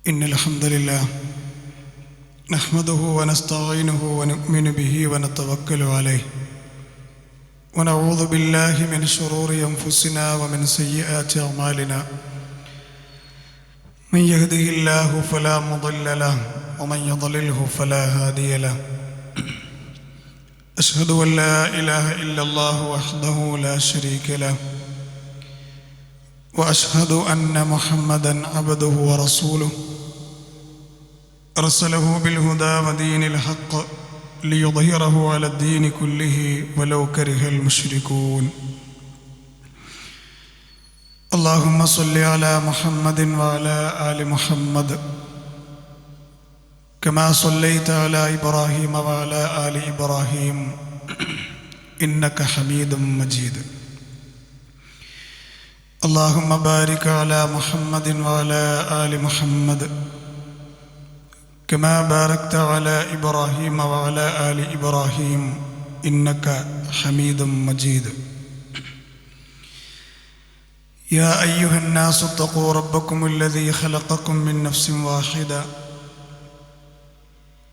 إن الحمد لله نحمده ونستعينه ونؤمن به ونتوكل عليه ونعوذ بالله من شرور أنفسنا ومن سيئات أعمالنا من يهده الله فلا مضل له ومن يضلله فلا هادي له أشهد أن لا إله إلا الله وحده لا شريك له وأشهد أن محمدًا عبده ورسوله أرسله بالهدى ودين الحق ليظهره على الدين كله ولو كره المشركون اللهم صل على محمد وعلى آل محمد كما صليت على إبراهيم وعلى آل إبراهيم إنك حميد مجيد اللهم بارك على محمد وعلى آل محمد كما باركت على إبراهيم وعلى آل إبراهيم إنك حميد مجيد يا أيها الناس اتقوا ربكم الذي خلقكم من نفس واحدة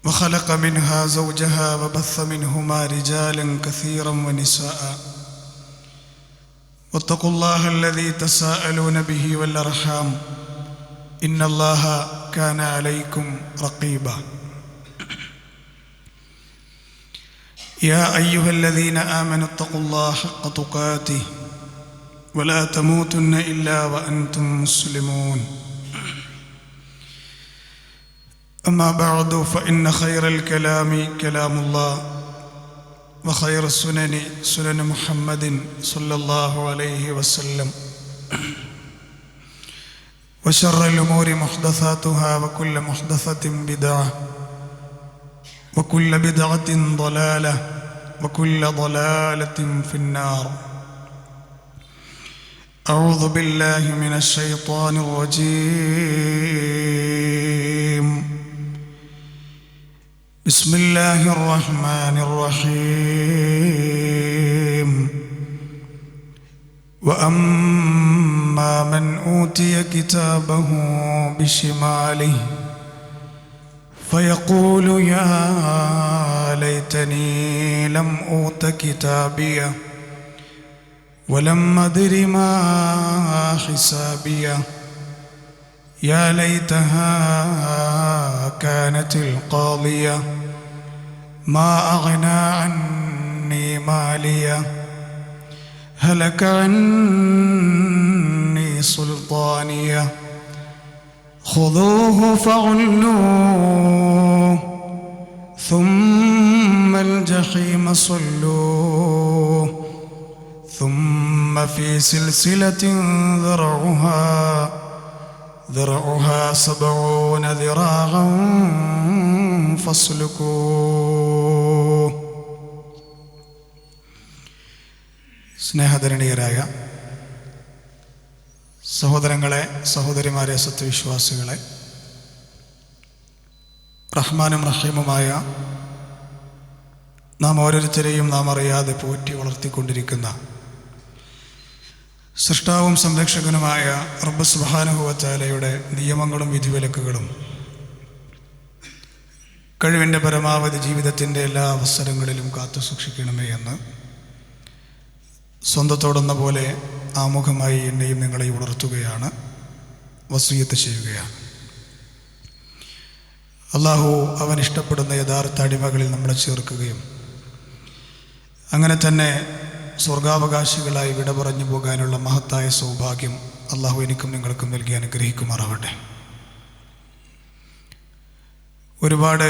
وخلق منها زوجها وبث منهما رجالا كثيرا ونساء واتقوا الله الذي تساءلون به والأرحام إن الله كان عليكم رقيبا يا أيها الذين آمنوا اتقوا الله حق تقاته ولا تموتن إلا وأنتم مسلمون أما بعد فإن خير الكلام كلام الله وخير السنن سنن محمد صلى الله عليه وسلم وشر الأمور محدثاتها وكل محدثة بدعة وكل بدعة ضلالة وكل ضلالة في النار أعوذ بالله من الشيطان الرجيم بسم الله الرحمن الرحيم وأما من أوتي كتابه بشماله فيقول يا ليتني لم أوت كتابيه ولم أدر ما حسابيه يا ليتها كانت القاضية ما أغنى عني ماليه هلك عني سلطانيه خذوه فغلوه ثم الجحيم صلوه ثم في سلسلة ذرعها 70 ذراعا فاسلكوه. സ്നേഹധരണീയരായ സഹോദരങ്ങളെ, സഹോദരിമാരെ, സത്യവിശ്വാസികളെ, റഹ്മാനും റഹീമുമായ നാം ഓരോരുത്തരെയും നാം അറിയാതെ പോറ്റി വളർത്തിക്കൊണ്ടിരിക്കുന്ന സൃഷ്ടാവും സംരക്ഷകനുമായ റബ്ബ് സുബ്ഹാനഹു വ തആലയുടെ നിയമങ്ങളും വിധിവിലക്കുകളും കഴിവിൻ്റെ പരമാവധി ജീവിതത്തിൻ്റെ എല്ലാ അവസരങ്ങളിലും കാത്തു സൂക്ഷിക്കണമേ എന്ന് സ്വന്തത്തോടെന്ന പോലെ ആമുഖമായി എന്നെയും നിങ്ങളെയും ഉണർത്തുകയാണ്, വസിയ്യത്ത് ചെയ്യുകയാണ്. അള്ളാഹു അവൻ ഇഷ്ടപ്പെടുന്ന യഥാർത്ഥ അടിമകളിൽ നമ്മളെ ചേർക്കുകയും അങ്ങനെ തന്നെ സ്വർഗാവകാശികളായി വിട പറഞ്ഞു പോകാനുള്ള മഹത്തായ സൗഭാഗ്യം അള്ളാഹു എനിക്കും നിങ്ങൾക്കും നൽകി അനുഗ്രഹിക്കുമാറാവട്ടെ. ഒരുപാട്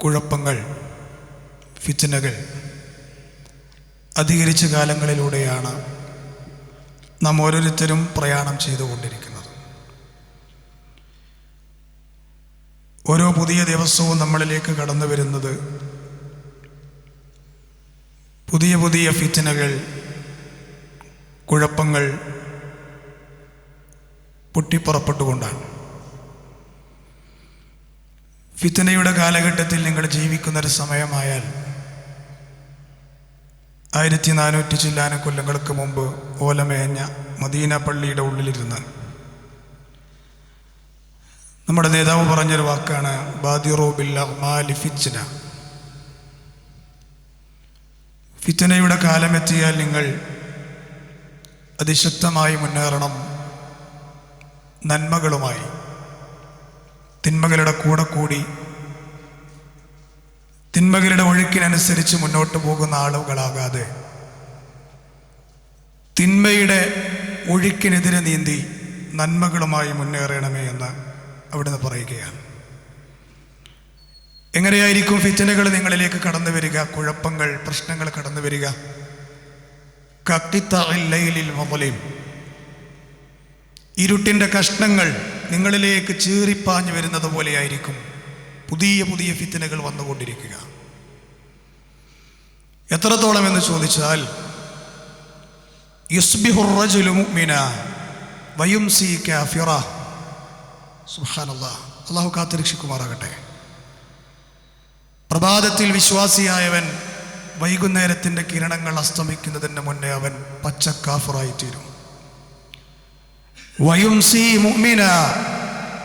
കുഴപ്പങ്ങൾ, ഫിത്നകൾ അധികരിച്ച കാലങ്ങളിലൂടെയാണ് നാം ഓരോരുത്തരും പ്രയാണം ചെയ്തുകൊണ്ടിരിക്കുന്നത്. ഓരോ പുതിയ ദിവസവും നമ്മളിലേക്ക് കടന്നു വരുന്നത് പുതിയ പുതിയ ഫിത്നകൾ, കുഴപ്പങ്ങൾ പൊട്ടിപ്പുറപ്പെട്ടുകൊണ്ടാണ്. ഫിത്നയുടെ കാലഘട്ടത്തിൽ നിങ്ങൾ ജീവിക്കുന്നൊരു സമയമായാൽ 1400 ചില്ലാന കൊല്ലങ്ങൾക്ക് മുമ്പ് ഓലമേഞ്ഞ മദീന പള്ളിയുടെ ഉള്ളിലിരുന്ന് നമ്മുടെ നേതാവ് പറഞ്ഞൊരു വാക്കാണ് ബാദിറു ബിൽ അഅ്മാലി ഫിത്ന. ഫിത്നയുടെ കാലമെത്തിയാൽ നിങ്ങൾ അതിശക്തമായി മുന്നേറണം നന്മകളുമായി. തിന്മകളുടെ കൂടെ കൂടി തിന്മകളുടെ ഒഴുക്കിനനുസരിച്ച് മുന്നോട്ട് പോകുന്ന ആളുകളാകാതെ തിന്മയുടെ ഒഴുക്കിനെതിരെ നീന്തി നന്മകളുമായി മുന്നേറണമേ എന്ന് അവിടുന്ന് പറയുകയാണ്. എങ്ങനെയായിരിക്കും ഫിത്നകൾ നിങ്ങളിലേക്ക് കടന്നു വരിക? കുഴപ്പങ്ങൾ, പ്രശ്നങ്ങൾ കടന്നു വരിക. കഖ്തിത്തഇൽ ലൈലിൽ മുദ്ലിം, ഇരുട്ടിൻ്റെ കഷ്ണങ്ങൾ നിങ്ങളിലേക്ക് ചീറിപ്പാഞ്ഞു വരുന്നത് പോലെയായിരിക്കും പുതിയ പുതിയ ഫിത്നകൾ വന്നുകൊണ്ടിരിക്കുക. എത്രത്തോളം എന്ന് ചോദിച്ചാൽ യുസ്ബിഹുർ റജുലു മുഅ്മിന വയുംസി കാഫിറ. സുബ്ഹാനല്ലാഹ്, അല്ലാഹു കാത്തുരക്ഷിക്കുമാറാകട്ടെ. പ്രഭാതത്തിൽ വിശ്വാസിയായവൻ വൈകുന്നേരത്തിൻ്റെ കിരണങ്ങൾ അസ്തമിക്കുന്നതിന് മുന്നേ അവൻ പച്ചക്കാഫിറായി തീരും. വയുംസി മുഅ്മിന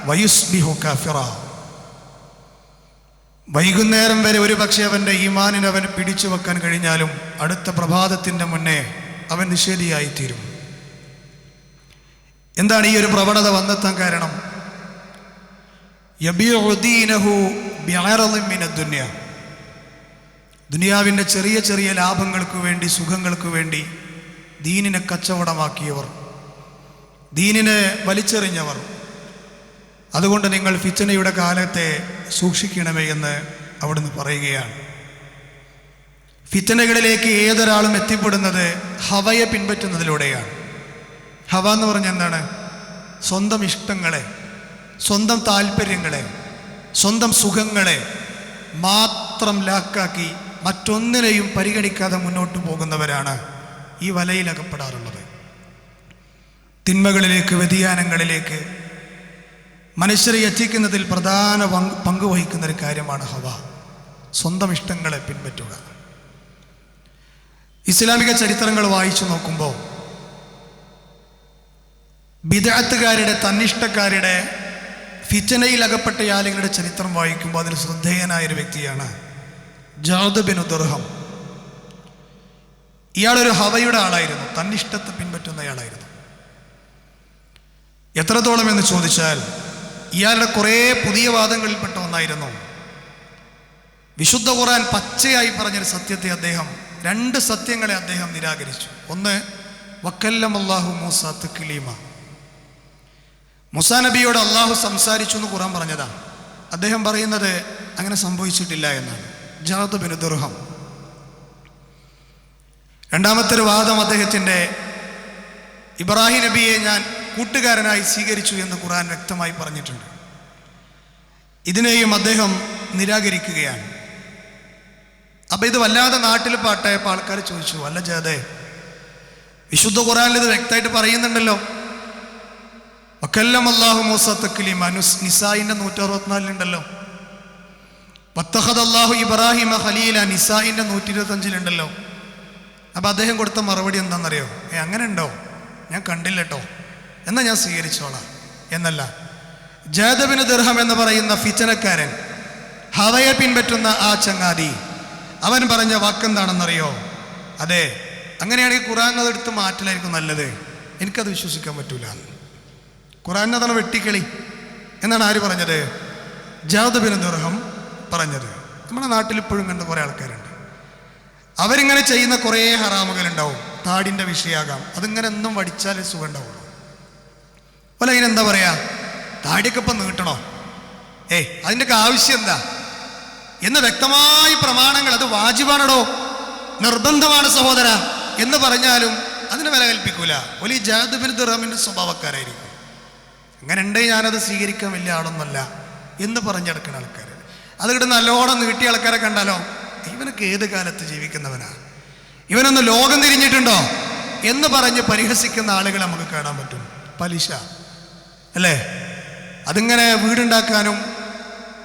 വയുസ്ബിഹു കാഫിറ. വൈകുന്നേരം വരെ ഒരു പക്ഷേ അവൻ്റെ ഈമാനിനെ അവന് പിടിച്ചു വെക്കാൻ കഴിഞ്ഞാലും അടുത്ത പ്രഭാതത്തിൻ്റെ മുന്നേ അവൻ നിഷേധിയായിത്തീരും. എന്താണ് ഈ ഒരു പ്രവണത വന്നെത്താൻ കാരണം? യബീഉ ദീനഹു ബിഅറളിൻ മിനദ് ദുനിയ. ദുനിയാവിൻ്റെ ചെറിയ ചെറിയ ലാഭങ്ങൾക്ക് വേണ്ടി, സുഖങ്ങൾക്ക് വേണ്ടി ദീനിനെ കച്ചവടമാക്കിയവർ, ദീനിനെ വലിച്ചെറിഞ്ഞവർ. അതുകൊണ്ട് നിങ്ങൾ ഫിത്നയുടെ കാലത്തെ സൂക്ഷിക്കണമേ എന്ന് അവിടുന്ന് പറയുകയാണ്. ഫിത്നകളിലേക്ക് ഏതൊരാളും എത്തിപ്പെടുന്നത് ഹവയെ പിൻപറ്റുന്നതിലൂടെയാണ്. ഹവ എന്ന് പറഞ്ഞാൽ എന്താണ്? സ്വന്തം ഇഷ്ടങ്ങളെ, സ്വന്തം താല്പര്യങ്ങളെ, സ്വന്തം സുഖങ്ങളെ മാത്രം ലാക്കാക്കി മറ്റൊന്നിനെയും പരിഗണിക്കാതെ മുന്നോട്ട് പോകുന്നവരാണ് ഈ വലയിലകപ്പെടാറുള്ളത്. തിന്മകളിലേക്ക്, വ്യതിയാനങ്ങളിലേക്ക് മനുഷ്യരെ എത്തിക്കുന്നതിൽ പ്രധാന പങ്ക് വഹിക്കുന്നൊരു കാര്യമാണ് ഹവ, സ്വന്തം ഇഷ്ടങ്ങളെ പിൻപറ്റുക. ഇസ്ലാമിക ചരിത്രങ്ങൾ വായിച്ചു നോക്കുമ്പോൾ ബിദ്അത്തുകാരുടെ, തന്നിഷ്ടക്കാരുടെ, ഫിത്നയിൽ അകപ്പെട്ട ആളുകളുടെ ചരിത്രം വായിക്കുമ്പോൾ അതിൽ ശ്രദ്ധേയനായൊരു വ്യക്തിയാണ് ജഅദ് ബിൻ ദിർഹം. ഇയാളൊരു ഹവയുടെ ആളായിരുന്നു, തന്നിഷ്ടത്തെ പിൻപറ്റുന്നയാളായിരുന്നു. എത്രത്തോളം എന്ന് ചോദിച്ചാൽ ഇയാളുടെ കുറേ പുതിയ വാദങ്ങളിൽപ്പെട്ട ഒന്നായിരുന്നു. വിശുദ്ധ ഖുർആൻ പച്ചയായി പറഞ്ഞൊരു സത്യത്തെ അദ്ദേഹം, രണ്ട് സത്യങ്ങളെ അദ്ദേഹം നിരാകരിച്ചു. ഒന്ന്, വക്കല്ലമല്ലാഹു മൂസ തക്ലീമ, മൂസാ നബിയോട് അള്ളാഹു സംസാരിച്ചു എന്ന് ഖുർആൻ പറഞ്ഞതാണ്. അദ്ദേഹം പറയുന്നത് അങ്ങനെ സംഭവിച്ചിട്ടില്ല എന്നാണ്. ജഅദ് ബിൻ ദിർഹം. രണ്ടാമത്തെ ഒരു വാദം അദ്ദേഹത്തിൻ്റെ, ഇബ്രാഹിം നബിയെ ഞാൻ കൂട്ടുകാരനായി സ്വീകരിച്ചു എന്ന് ഖുർആൻ വ്യക്തമായി പറഞ്ഞിട്ടുണ്ട്. ഇതിനെയും അദ്ദേഹം നിരാകരിക്കുകയാണ്. അപ്പം ഇത് വല്ലാതെ നാട്ടിൽ പാട്ടായപ്പോൾ ആൾക്കാർ ചോദിച്ചു, അല്ല ജാദേ, വിശുദ്ധ ഖുർആനിൽ ഇത് വ്യക്തമായിട്ട് പറയുന്നുണ്ടല്ലോ, വക്കല്ലമല്ലാഹു മൂസ തക്ലീമ, നിസായിൻ്റെ 164 വത്തഖദല്ലാഹു ഇബ്രാഹിമ ഖലീല, നിസായിൻ്റെ 125 അപ്പം അദ്ദേഹം കൊടുത്ത മറുപടി എന്താണെന്നറിയോ? അങ്ങനെ ഉണ്ടോ? ഞാൻ കണ്ടില്ല കേട്ടോ, എന്നാൽ ഞാൻ സ്വീകരിച്ചോളാം എന്നല്ല. ജഅദ് ബിൻ ദിർഹം എന്ന് പറയുന്ന ഫിത്നക്കാരൻ, ഹവയെ പിൻപറ്റുന്ന ആ ചങ്ങാതി, അവൻ പറഞ്ഞ വാക്കെന്താണെന്നറിയോ? അതെ, അങ്ങനെയാണെങ്കിൽ ഖുർആൻ അതെടുത്ത് മാറ്റലായിരിക്കും നല്ലത്, എനിക്കത് വിശ്വസിക്കാൻ പറ്റൂല. ഖുർആൻ അതാണ് വെട്ടിക്കളി എന്നാണ് ആര് പറഞ്ഞത്? ജഅദ് ബിൻ ദിർഹം പറഞ്ഞത്. നമ്മുടെ നാട്ടിൽ ഇപ്പോഴും കണ്ട കുറേ ആൾക്കാരുണ്ട്. അവരിങ്ങനെ ചെയ്യുന്ന കുറേ ഹറാമുകൾ ഉണ്ടാവും. താടിൻ്റെ വിഷയമാകാം, അതിങ്ങനെ എന്നും വടിച്ചാലേ സുഖം ഉണ്ടാവുള്ളൂ. അല്ല, ഇതിനെന്താ പറയാ, താടിയൊക്കെ ഇപ്പം നീട്ടണോ? അതിൻ്റെയൊക്കെ ആവശ്യം എന്താ എന്ന് വ്യക്തമായ പ്രമാണങ്ങൾ, അത് വാജിബാണോ, നിർബന്ധമാണ് സഹോദര എന്ന് പറഞ്ഞാലും അതിന് വില കൽപ്പിക്കൂല. ഈ ജഅദ് ബിൻ ദിർഹമിൻ്റെ സ്വഭാവക്കാരായിരിക്കും. അങ്ങനെ ഉണ്ടെങ്കിൽ ഞാനത് സ്വീകരിക്കാൻ വലിയ ആളൊന്നുമല്ല എന്ന് പറഞ്ഞെടുക്കുന്ന ആൾക്കാർ. അതുകൊണ്ട് നല്ലോണം നീട്ടിയ ആൾക്കാരെ കണ്ടാലോ, ഇവനൊക്കെ ഏത് കാലത്ത് ജീവിക്കുന്നവനാ, ഇവനൊന്ന് ലോകം തിരിഞ്ഞിട്ടുണ്ടോ എന്ന് പറഞ്ഞ് പരിഹസിക്കുന്ന ആളുകളെ നമുക്ക് കാണാൻ പറ്റും. പലിശ അല്ലേ, അതിങ്ങനെ വീടുണ്ടാക്കാനും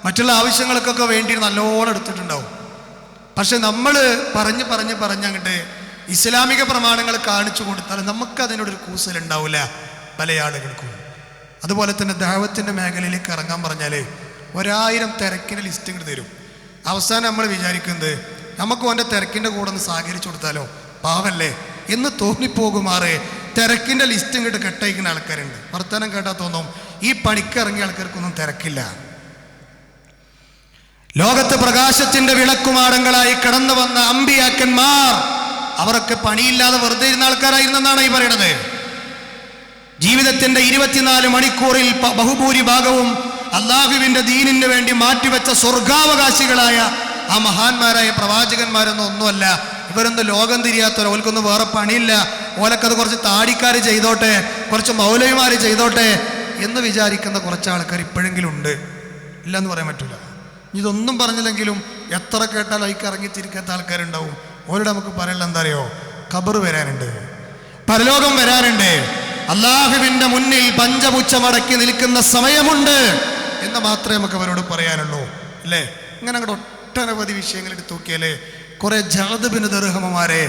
മറ്റുള്ള ആവശ്യങ്ങൾക്കൊക്കെ വേണ്ടി നല്ലോണം എടുത്തിട്ടുണ്ടാവും. പക്ഷെ നമ്മൾ പറഞ്ഞ് അങ്ങോട്ട് ഇസ്ലാമിക പ്രമാണങ്ങൾ കാണിച്ചു കൊടുത്താൽ നമുക്കതിനോടൊരു കൂസലുണ്ടാവില്ല പല ആളുകൾക്കും. അതുപോലെ തന്നെ ദഅവത്തിൻ്റെ മേഖലയിലേക്ക് ഇറങ്ങാൻ പറഞ്ഞാൽ 1000 തിരക്കിൻ്റെ ലിസ്റ്റ് ഇങ്ങോട്ട് തരും. അവസാനം നമ്മൾ വിചാരിക്കുന്നത് നമുക്ക് ഓൻ്റെ തിരക്കിൻ്റെ കൂടെ ഒന്ന് സഹകരിച്ചു കൊടുത്താലോ, പാവല്ലേ എന്ന് തോന്നിപ്പോകുമാറ് തിരക്കിൻ്റെ ലിസ്റ്റ് ഇങ്ങോട്ട് കെട്ടയക്കുന്ന ആൾക്കാരുണ്ട്. വർത്തമാനം കേട്ടാൽ തോന്നും ഈ പണിക്ക് ഇറങ്ങിയ ആൾക്കാർക്കൊന്നും തിരക്കില്ല. ലോകത്ത് പ്രകാശത്തിന്റെ വിളക്കുമാടങ്ങളായി കടന്നു വന്ന അമ്പിയാക്കന്മാർ അവരൊക്കെ പണിയില്ലാതെ വെറുതെ ഇരുന്ന ആൾക്കാരായിരുന്നെന്നാണ് ഈ പറയണത്. ജീവിതത്തിന്റെ 24 മണിക്കൂറിൽ ബഹുഭൂരിഭാഗവും അള്ളാഹുവിന്റെ ദീനിന് വേണ്ടി മാറ്റിവെച്ച സ്വർഗാവകാശികളായ ആ മഹാന്മാരായ പ്രവാചകന്മാരൊന്നും ഒന്നുമല്ല. ഇവരൊന്നും ലോകം തിരിയാത്തവരോ, ഓൽക്കൊന്നും വേറെ പണിയില്ല, ഓലക്കത് കുറച്ച് താടിക്കാർ ചെയ്തോട്ടെ, കുറച്ച് മൗലവിമാർ ചെയ്തോട്ടെ എന്ന് വിചാരിക്കുന്ന കുറച്ച് ആൾക്കാർ ഇപ്പോഴെങ്കിലും ഉണ്ട്. ഇല്ലെന്ന് പറയാൻ പറ്റില്ല. ഇതൊന്നും പറഞ്ഞില്ലെങ്കിലും എത്ര കേട്ടാൽ അതിക്ക് ഇറങ്ങിത്തിരിക്കാത്ത ആൾക്കാരുണ്ടാവും. ഓരോട് നമുക്ക് പറയാനുള്ള എന്താ അറിയോ, ഖബർ വരാനുണ്ട്, പരലോകം വരാനുണ്ട്, അള്ളാഹുവിന്റെ മുന്നിൽ പഞ്ചപുച്ഛമടക്കി നിൽക്കുന്ന സമയമുണ്ട് എന്ന് മാത്രമേ നമുക്ക് അവരോട് പറയാനുള്ളൂ, അല്ലേ? ഇങ്ങനെ അങ്ങോട്ട് ഒട്ടനവധി വിഷയങ്ങൾ എടുത്ത് നോക്കിയാലേ കുറെ ജഅദ് ബിൻ ദിർഹമമാരെ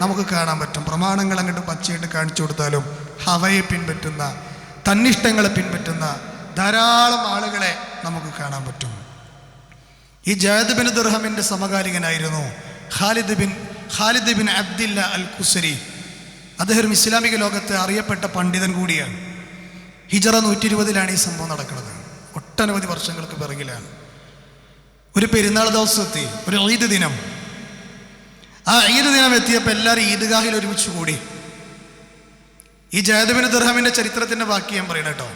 നമുക്ക് കാണാൻ പറ്റും. പ്രമാണങ്ങൾ അങ്ങോട്ട് പച്ചയായിട്ട് കാണിച്ചു കൊടുത്താലും ഹവയെ പിൻപറ്റുന്ന, തന്നിഷ്ടങ്ങളെ പിൻപറ്റുന്ന ധാരാളം ആളുകളെ നമുക്ക് കാണാൻ പറ്റും. ഈ ജഅദ് ബിൻ ദിർഹമിന്റെ സമകാലികനായിരുന്നു ഖാലിദ് ബിൻ അബ്ദില്ല അൽ ഖുസരി. അദ്ദേഹം ഇസ്ലാമിക ലോകത്തെ അറിയപ്പെട്ട പണ്ഡിതൻ കൂടിയാണ്. ഹിജറ 120 ഈ സംഭവം നടക്കുന്നത്. ഒട്ടനവധി വർഷങ്ങൾക്ക് പിറകിലാണ്. ഒരു പെരുന്നാൾ ദിവസം എത്തി, ഒരു ഈദ് ദിനം. ആ ഈദ് ദിനം എത്തിയപ്പോൾ എല്ലാവരും ഈദ്ഗാഹിൽ ഒരുമിച്ച് കൂടി. ഈ ജഅദ് ബിൻ ദിർഹമിന്റെ ചരിത്രത്തിന്റെ ബാക്കി ഞാൻ പറയണം കേട്ടോ.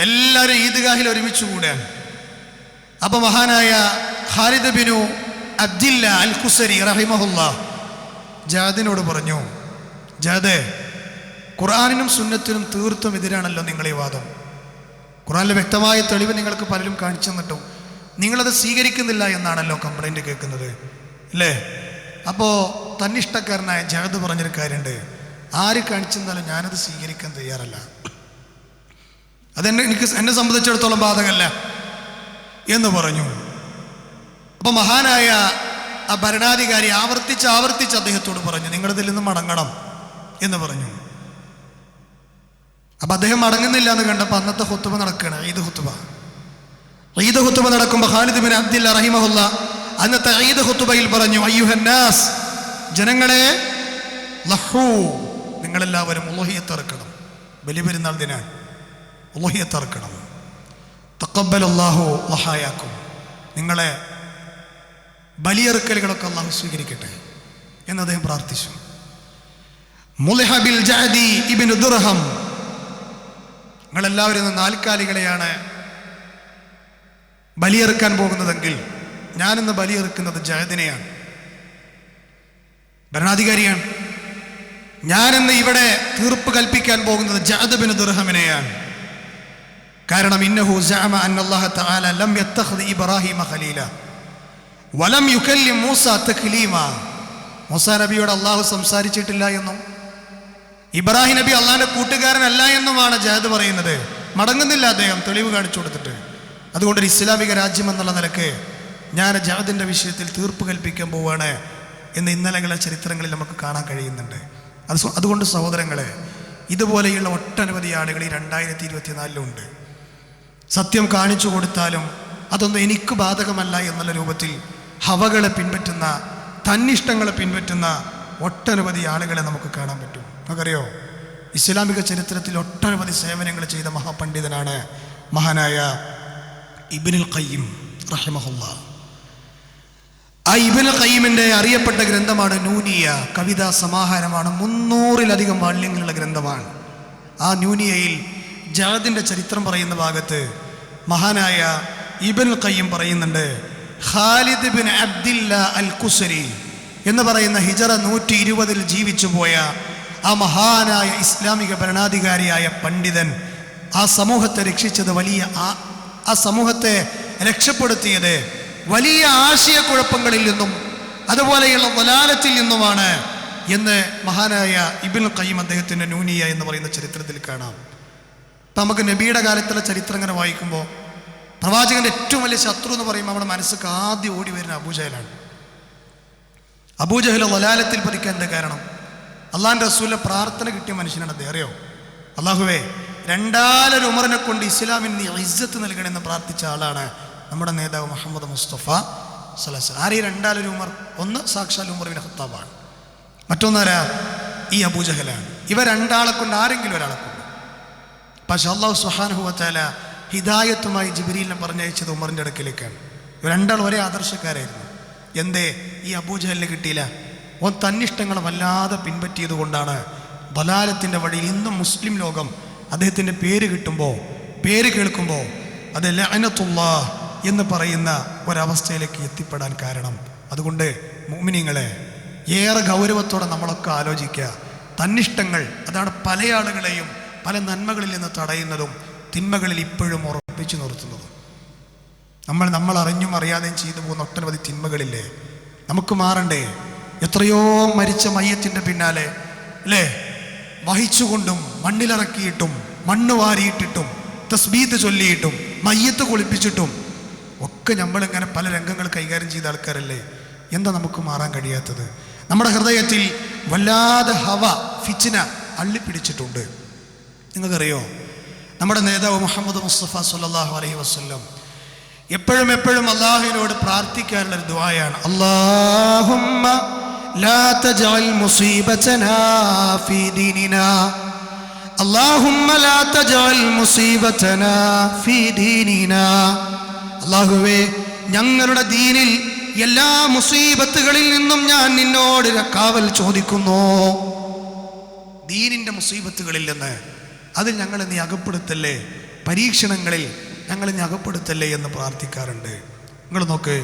എല്ലാവരും ഈദ്ഗാഹിൽ ഒരുമിച്ച് കൂടാണ്. അപ്പൊ മഹാനായ ഖാലിദ് ബിനു അബ്ദില്ല അൽ ഖുസരി റഹിമഹുല്ലാ ജഅദിനോട് പറഞ്ഞു, ജഅദേ, ഖുർആനിനും സുന്നത്തിനും തീർത്തും എതിരാണല്ലോ നിങ്ങൾ ഈ വാദം. ഖുർആനിലെ വ്യക്തമായ തെളിവ് നിങ്ങൾക്ക് പലരും കാണിച്ചു തന്നിട്ടും നിങ്ങളത് സ്വീകരിക്കുന്നില്ല എന്നാണല്ലോ കംപ്ലൈന്റ് കേൾക്കുന്നത്, അല്ലേ? അപ്പോൾ തന്നിഷ്ടക്കാരനായ ജഅദ് പറഞ്ഞൊരു കാര്യമുണ്ട്, ആര് കാണിച്ചു തന്നാലും ഞാനത് സ്വീകരിക്കാൻ തയ്യാറല്ല, എന്നെ സംബന്ധിച്ചിടത്തോളം ബാധകമല്ല എന്ന് പറഞ്ഞു. അപ്പൊ മഹാനായ ആ ഭരണാധികാരി ആവർത്തിച്ച് അദ്ദേഹത്തോട് പറഞ്ഞു, നിങ്ങളിതിൽ നിന്ന് മടങ്ങണം എന്ന് പറഞ്ഞു. അപ്പൊ അദ്ദേഹം മടങ്ങുന്നില്ല എന്ന് കണ്ടപ്പോൾ അന്നത്തെ ഖുത്ബ നടക്കുകയാണ്, ഈദ് ഖുത്ബ നടക്കുമ്പോൾ ഖാലിദ് ബിൻ അബ്ദില്ല റഹിമഹുല്ല അന്നത്തെ ഈദ് ഖുത്ബയിൽ പറഞ്ഞു, അയ്യുഹന്നാസ്, ജനങ്ങളെ, ലഹൂ, നിങ്ങളെല്ലാവരും ഉളുഹിയ്യത്ത് അറുക്കണം. ബലിപെരുന്നാൾ ദിനാണ്, ഉളുഹിയ്യത്ത് അറുക്കണം. തഖബ്ബലല്ലാഹു ലഹായാക്കും, നിങ്ങളെ ബലിയറുക്കലുകളൊക്കെ അള്ളാഹു സ്വീകരിക്കട്ടെ എന്ന് അദ്ദേഹം പ്രാർത്ഥിച്ചു. മുളിഹ ബിൽ ജഅദി ഇബ്നു ദിർഹം, നിങ്ങളെല്ലാവരും നാൽക്കാലികളെയാണ് ബലിയെറുക്കാൻ പോകുന്നതെങ്കിൽ ഞാനിന്ന് ബലിയെറുക്കുന്നത് ജഅദിനെയാണ്, ഭരണാധികാരിയാണ്. ഞാനിന്ന് ഇവിടെ തീർപ്പ് കൽപ്പിക്കാൻ പോകുന്നത് ജഅദ് ബിൻ ദിർഹമിനെയാണ്. കാരണം ഇന്നഹു സഅമ അന്നല്ലാഹു തആല ലം യത്തഖദ് ഇബ്രാഹിമ ഖലീല വലം യുകല്ലിം മൂസ തക്ലീമ. മൂസാ നബിയോട് അള്ളാഹു സംസാരിച്ചിട്ടില്ല എന്നും ഇബ്രാഹിം നബി അള്ളാഹിന്റെ കൂട്ടുകാരനല്ല എന്നുമാണ് ജഅദ് പറയുന്നത്. മടങ്ങുന്നില്ല അദ്ദേഹം, തെളിവ് കാണിച്ചു കൊടുത്തിട്ട്. അതുകൊണ്ട് ഒരു ഇസ്ലാമിക രാജ്യം എന്നുള്ള നിലക്ക് ഞാൻ ജഅദിന്റെ വിഷയത്തിൽ തീർപ്പ് കൽപ്പിക്കാൻ പോവുകയാണ് എന്ന് ഇന്നലകളെ ചരിത്രങ്ങളിൽ നമുക്ക് കാണാൻ കഴിയുന്നുണ്ട്. അതുകൊണ്ട് സഹോദരങ്ങളെ, ഇതുപോലെയുള്ള ഒട്ടനവധി ആളുകൾ ഈ 2024 സത്യം കാണിച്ചു കൊടുത്താലും അതൊന്നും എനിക്ക് ബാധകമല്ല എന്നുള്ള രൂപത്തിൽ ഹവകളെ പിൻപറ്റുന്ന, തന്നിഷ്ടങ്ങളെ പിൻപറ്റുന്ന ഒട്ടനവധി ആളുകളെ നമുക്ക് കാണാൻ പറ്റും. നമുക്കറിയോ, ഇസ്ലാമിക ചരിത്രത്തിൽ ഒട്ടനവധി സേവനങ്ങൾ ചെയ്ത മഹാപണ്ഡിതനാണ് മഹാനായ ഇബ്നുൽ ഖയ്യിം റഹിമഹുല്ലാ. ആ ഇബ്നുൽ ഖയ്യിമിന്റെ അറിയപ്പെട്ട ഗ്രന്ഥമാണ് നൂനിയ, കവിതാ സമാഹാരമാണ്. 300-ലധികം വാള്യങ്ങളുള്ള ഗ്രന്ഥമാണ്. ആ നൂനിയയിൽ ജഅദിന്റെ ചരിത്രം പറയുന്ന ഭാഗത്ത് മഹാനായ ഇബ്നുൽ ഖയ്യിം പറയുന്നുണ്ട്, ഖാലിദ് ബിൻ അബ്ദില്ല അൽ ഖുസരി എന്ന് പറയുന്ന ഹിജറ 120 ജീവിച്ചു പോയ ആ മഹാനായ ഇസ്ലാമിക ഭരണാധികാരിയായ പണ്ഡിതൻ ആ സമൂഹത്തെ രക്ഷിച്ചത്, ആ സമൂഹത്തെ രക്ഷപ്പെടുത്തിയത് വലിയ ആശയക്കുഴപ്പങ്ങളിൽ നിന്നും അതുപോലെയുള്ള വലാലത്തിൽ നിന്നുമാണ് എന്ന് മഹാനായ ഇബ്നുൽ ഖയ്യിം അദ്ദേഹത്തിൻ്റെ നൂനിയ എന്ന് പറയുന്ന ചരിത്രത്തിൽ കാണാം. അപ്പം നമുക്ക് നബിയുടെ കാലത്തുള്ള ചരിത്രം ഇങ്ങനെ വായിക്കുമ്പോൾ പ്രവാചകന്റെ ഏറ്റവും വലിയ ശത്രു എന്ന് പറയുമ്പോൾ നമ്മുടെ മനസ്സിലേക്ക് ആദ്യം ഓടി വരുന്ന അബൂജഹലാണ്. അബൂജഹൽ വലാലത്തിൽ പതിക്കാൻ എന്താ കാരണം? അള്ളാഹിൻ്റെ റസൂലിന്റെ പ്രാർത്ഥന കിട്ടിയ മനുഷ്യനാണ് അദ്ദേഹം. അറിയോ, അള്ളാഹുവേ രണ്ടാലൊരു ഉമറിനെ കൊണ്ട് ഇസ്ലാമിന് നീ ഇസ്സത്ത് നൽകണമെന്ന് പ്രാർത്ഥിച്ച ആളാണ് നമ്മുടെ നേതാവ് മുഹമ്മദ് മുസ്തഫ സല്ലല്ലാഹു അലൈഹി വസല്ലം. ആര് ഈ രണ്ടാലൊരു ഉമർ? ഒന്ന് സാക്ഷാൽ ഉമർ ബിൻ ഖത്താബാണ്, മറ്റൊന്നാരാ? ഈ അബൂജഹലാണ്. ഇവ രണ്ടാളെ കൊണ്ട് ആരെങ്കിലും ഒരാളെ കൊണ്ട്. പക്ഷെ അല്ലാഹു സുബ്ഹാനഹു വ തആല ഹിദായത്തുമായി ജിബ്രീലിനെ പറഞ്ഞയച്ചത് ഉമറിൻ്റെ അടുക്കലേക്കാണ്. ഇവർ രണ്ടാൾ ഒരേ ആദർശക്കാരായിരുന്നു. എന്തേ ഈ അബൂജഹലിന് കിട്ടിയില്ല? ഓൻ തന്നിഷ്ടങ്ങളെ വല്ലാതെ പിൻപറ്റിയത് കൊണ്ടാണ് ദലാലത്തിൻ്റെ വഴിയിൽ ഇന്നും മുസ്ലിം ലോകം അദ്ദേഹത്തിൻ്റെ പേര് കേൾക്കുമ്പോൾ അത് ലഅനത്തുല്ലാഹ് എന്ന് പറയുന്ന ഒരവസ്ഥയിലേക്ക് എത്തിപ്പെടാൻ കാരണം. അതുകൊണ്ട് മുഅ്മിനീങ്ങളെ ഏറെ ഗൗരവത്തോടെ നമ്മളൊക്കെ ആലോചിക്കുക. തന്നിഷ്ടങ്ങൾ അതാണ് പല ആളുകളെയും പല നന്മകളിൽ നിന്ന് തടയുന്നതും തിന്മകളിൽ ഇപ്പോഴും ഉറപ്പിച്ചു നിർത്തുന്നതും. നമ്മൾ അറിഞ്ഞും അറിയാതെയും ചെയ്തു പോകുന്ന ഒട്ടനവധി തിന്മകളില്ലേ, നമുക്ക് മാറണ്ടേ? എത്രയോ മരിച്ച മയ്യത്തിൻ്റെ പിന്നാലെ അല്ലേ വഹിച്ചുകൊണ്ടും മണ്ണിലിറക്കിയിട്ടും മണ്ണ് വാരിയിട്ടിട്ടും തസ്ബീഹ് ചൊല്ലിയിട്ടും മയ്യത്ത് കുളിപ്പിച്ചിട്ടും ഒക്കെ നമ്മളിങ്ങനെ പല രംഗങ്ങൾ കൈകാര്യം ചെയ്ത ആൾക്കാരല്ലേ. എന്താ നമുക്ക് മാറാൻ കഴിയാത്തത്? നമ്മുടെ ഹൃദയത്തിൽ വല്ലാതെ ഫിച്ന അള്ളിപ്പിടിച്ചിട്ടുണ്ട്. നിങ്ങൾക്കറിയോ, നമ്മുടെ നേതാവ് മുഹമ്മദ് മുസ്തഫ സല്ലല്ലാഹു അലൈഹി വസല്ലം എപ്പോഴും അല്ലാഹുവിനോട് പ്രാർത്ഥിക്കാനുള്ളൊരു ദുആയാണ്, അല്ലാഹുമ്മ ലാ തജ്അൽ മുസീബതനാ ഫീ ദീനിനാ, അല്ലാഹുമ്മ ലാ തജ്അൽ മുസീബതനാ ഫീ ദീനിനാ. അല്ലാഹുവേ, ഞങ്ങളുടെ ദീനിൽ എല്ലാ മുസീബത്തുകളിൽ നിന്നും ഞാൻ നിന്നോട് കാവൽ ചോദിക്കുന്നു. ദീനിൻ്റെ മുസീബത്തുകളിൽ നിന്ന് അതിൽ ഞങ്ങളെ നീ അകപ്പെടുത്തല്ലേ, പരീക്ഷണങ്ങളിൽ ഞങ്ങളെ നീ അകപ്പെടുത്തല്ലേ എന്ന് പ്രാർത്ഥിക്കാറുണ്ട്. നിങ്ങൾ നോക്ക്,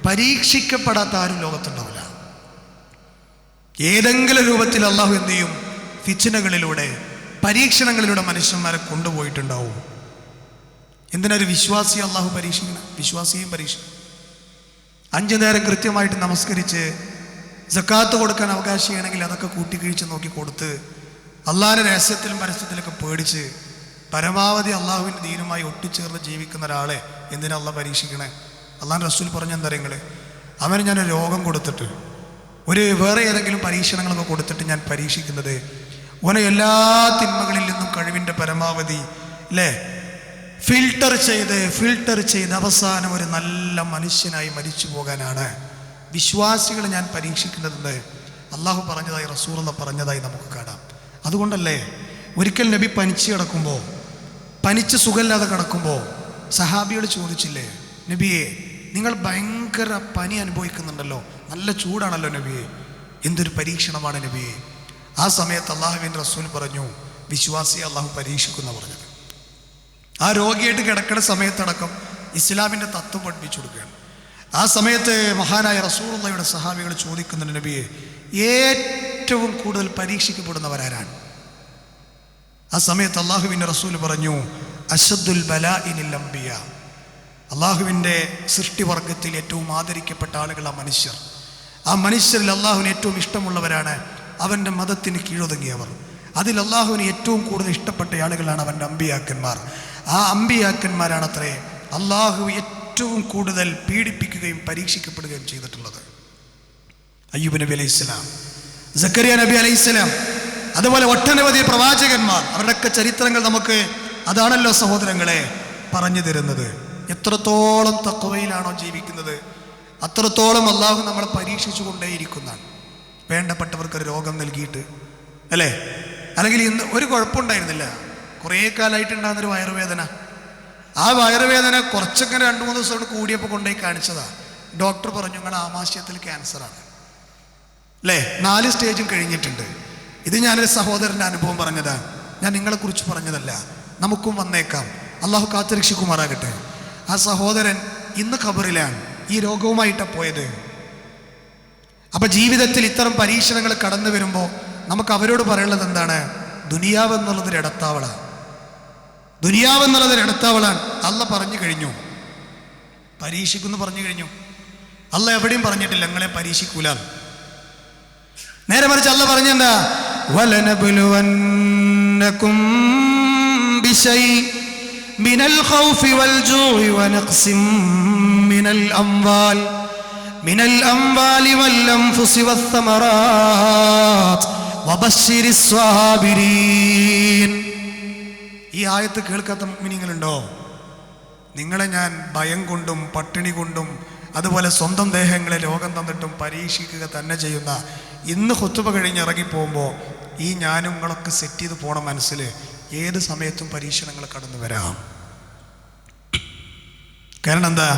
പരീക്ഷിക്കപ്പെടാത്ത ആരും ലോകത്തുണ്ടാവില്ല. ഏതെങ്കിലും രൂപത്തിൽ അള്ളാഹു എന്ത് ചെയ്യും? ഫിച്നകളിലൂടെ പരീക്ഷണങ്ങളിലൂടെ മനുഷ്യന്മാരെ കൊണ്ടുപോയിട്ടുണ്ടാവും. എന്തിനൊരു വിശ്വാസിയെ അള്ളാഹു പരീക്ഷിക്കണം? വിശ്വാസിയെയും പരീക്ഷിക്കണം. 5 നേരം കൃത്യമായിട്ട് നമസ്കരിച്ച് സക്കാത്ത് കൊടുക്കാൻ അവകാശിയാണെങ്കിൽ അതൊക്കെ കൂട്ടിക്കഴിച്ച് നോക്കി കൊടുത്ത് അള്ളാഹിൻ്റെ രഹസ്യത്തിലും പരസ്യത്തിലൊക്കെ പേടിച്ച് പരമാവധി അള്ളാഹുവിൻ്റെ ദീനുമായി ഒട്ടിച്ചേർന്ന് ജീവിക്കുന്ന ഒരാളെ എന്തിനാ അള്ളാഹ് പരീക്ഷിക്കണേ? അള്ളാഹിൻ്റെ റസൂൽ പറഞ്ഞെന്താ അറിയങ്ങള്, അവന് ഞാൻ രോഗം കൊടുത്തിട്ട് വേറെ ഏതെങ്കിലും പരീക്ഷണങ്ങളൊക്കെ കൊടുത്തിട്ട് ഞാൻ പരീക്ഷിക്കുന്നത് ഓനെ എല്ലാ തിന്മകളിൽ നിന്നും കഴിവിൻ്റെ പരമാവധി അല്ലേ ഫിൽട്ടർ ചെയ്ത് അവസാനം ഒരു നല്ല മനുഷ്യനായി മരിച്ചു പോകാനാണ് വിശ്വാസികളെ ഞാൻ പരീക്ഷിക്കുന്നതെന്ന് അള്ളാഹു പറഞ്ഞതായി റസൂലുള്ള പറഞ്ഞതായി നമുക്ക് കാണാം. അതുകൊണ്ടല്ലേ ഒരിക്കൽ നബി പനിച്ച് സുഖമില്ലാതെ കിടക്കുമ്പോൾ സഹാബിയോട് ചോദിച്ചില്ലേ, നബിയെ നിങ്ങൾ ഭയങ്കര പനി അനുഭവിക്കുന്നുണ്ടല്ലോ, നല്ല ചൂടാണല്ലോ നബിയെ, എന്തൊരു പരീക്ഷണമാണ് നബിയെ? ആ സമയത്ത് അള്ളാഹുവിൻ്റെ റസൂൽ പറഞ്ഞു, വിശ്വാസിയെ അള്ളാഹു പരീക്ഷിക്കുന്ന പറഞ്ഞത്. ആ രോഗിയായിട്ട് കിടക്കുന്ന സമയത്തടക്കം ഇസ്ലാമിൻ്റെ തത്വം പഠിപ്പിച്ചു കൊടുക്കുകയാണ്. ആ സമയത്ത് മഹാനായ റസൂലുള്ളാഹിയുടെ സഹാബികൾ ചോദിക്കുന്നുണ്ട്, നബിയെ ഏറ്റവും കൂടുതൽ പരീക്ഷിക്കപ്പെടുന്നവരാരാണ്? ആ സമയത്ത് അള്ളാഹുവിൻ്റെ റസൂൽ പറഞ്ഞു, അശദ്ദുൽ ബലാഇനിൽ അംബിയ, അള്ളാഹുവിൻ്റെ സൃഷ്ടിവർഗത്തിൽ ഏറ്റവും ആദരിക്കപ്പെട്ട ആളുകൾ ആ മനുഷ്യരിൽ അള്ളാഹുവിന് ഏറ്റവും ഇഷ്ടമുള്ളവരാണ് അവൻ്റെ മതത്തിന് കീഴൊതുങ്ങിയവർ. അതിൽ അള്ളാഹുവിന് ഏറ്റവും കൂടുതൽ ഇഷ്ടപ്പെട്ട ആളുകളാണ് അവൻ്റെ അമ്പിയാക്കന്മാർ. ആ അമ്പിയാക്കന്മാരാണത്രേ അള്ളാഹു ഏറ്റവും കൂടുതൽ പീഡിപ്പിക്കുകയും പരീക്ഷിക്കപ്പെടുകയും ചെയ്തിട്ടുള്ളത്. അയ്യൂബ് നബി അലൈഹിസ്സലാം, സക്കരിയ നബി അലൈഹിസ്സലാം, അതുപോലെ ഒട്ടനവധി പ്രവാചകന്മാർ, അവരുടെയൊക്കെ ചരിത്രങ്ങൾ നമുക്ക് അതാണല്ലോ സഹോദരങ്ങളെ പറഞ്ഞു തരുന്നത്. എത്രത്തോളം തഖ്വയിലാണോ ജീവിക്കുന്നത് അത്രത്തോളം അള്ളാഹു നമ്മളെ പരീക്ഷിച്ചു കൊണ്ടേയിരിക്കുന്നതാണ്. വേണ്ടപ്പെട്ടവർക്കൊരു രോഗം നൽകിയിട്ട് അല്ലേ, അല്ലെങ്കിൽ ഇന്ന് ഒരു കുഴപ്പമുണ്ടായിരുന്നില്ല, കുറേ കാലമായിട്ടുണ്ടാകുന്നൊരു വയറുവേദന. ആ വയറുവേദന കുറച്ചൊക്കെ 2-3 ദിവസം കൊണ്ട് കൂടിയപ്പോൾ കൊണ്ടുപോയി കാണിച്ചതാണ്. ഡോക്ടർ പറഞ്ഞു, നിങ്ങളുടെ ആമാശയത്തിൽ ക്യാൻസറാണ് അല്ലേ, 4 സ്റ്റേജും കഴിഞ്ഞിട്ടുണ്ട്. ഇത് ഞാനൊരു സഹോദരൻ്റെ അനുഭവം പറഞ്ഞതാണ്, ഞാൻ നിങ്ങളെക്കുറിച്ച് പറഞ്ഞതല്ല. നമുക്കും വന്നേക്കാം, അള്ളാഹു കാത്തുരക്ഷിക്കുമാറാകട്ടെ. ആ സഹോദരൻ ഇന്ന് ഖബറിലാണ്, ഈ രോഗവുമായിട്ടാണ് പോയത്. അപ്പം ജീവിതത്തിൽ ഇത്തരം പരീക്ഷണങ്ങൾ കടന്നു വരുമ്പോൾ നമുക്ക് അവരോട് പറയാനുള്ളത് എന്താണ്? ദുനിയാവെന്നുള്ളതൊരു ഇടത്താവളാണ്. അള്ള പറഞ്ഞു കഴിഞ്ഞു, പരീക്ഷിക്കുമെന്ന് പറഞ്ഞു കഴിഞ്ഞു. അള്ള എവിടെയും പറഞ്ഞിട്ടില്ല നിങ്ങളെ പരീക്ഷിക്കൂല. നേരെ മറിച്ച് അള്ള പറഞ്ഞെന്താ, വലനബ്ലുവന്നകും ബിശൈഇ മിനൽ ഖൗഫി വൽ ജൂഇ വനഖ്സിം മിനൽ അംവാലി വൽ അൻഫുസി വസ്സമറാത്ത് വബശ്ശിരിസ് സ്വാബിരീൻ. ഈ ആയത്ത് കേൾക്കാത്ത മുഅ്മിനീങ്ങളുണ്ടോ? നിങ്ങളെ ഞാൻ ഭയം കൊണ്ടും പട്ടിണി കൊണ്ടും അതുപോലെ സ്വന്തം ദേഹങ്ങളെ രോഗം തന്നിട്ടും പരീക്ഷിക്കുക തന്നെ ചെയ്യുന്ന ഇന്ന് ഖുതുബ കഴിഞ്ഞ് ഇറങ്ങിപ്പോകുമ്പോൾ ഈ ഞാനും നിങ്ങളൊക്കെ സെറ്റ് ചെയ്ത് പോണ മനസ്സിൽ ഏത് സമയത്തും പരീക്ഷണങ്ങൾ കടന്നു വരാം. കാരണം എന്താ?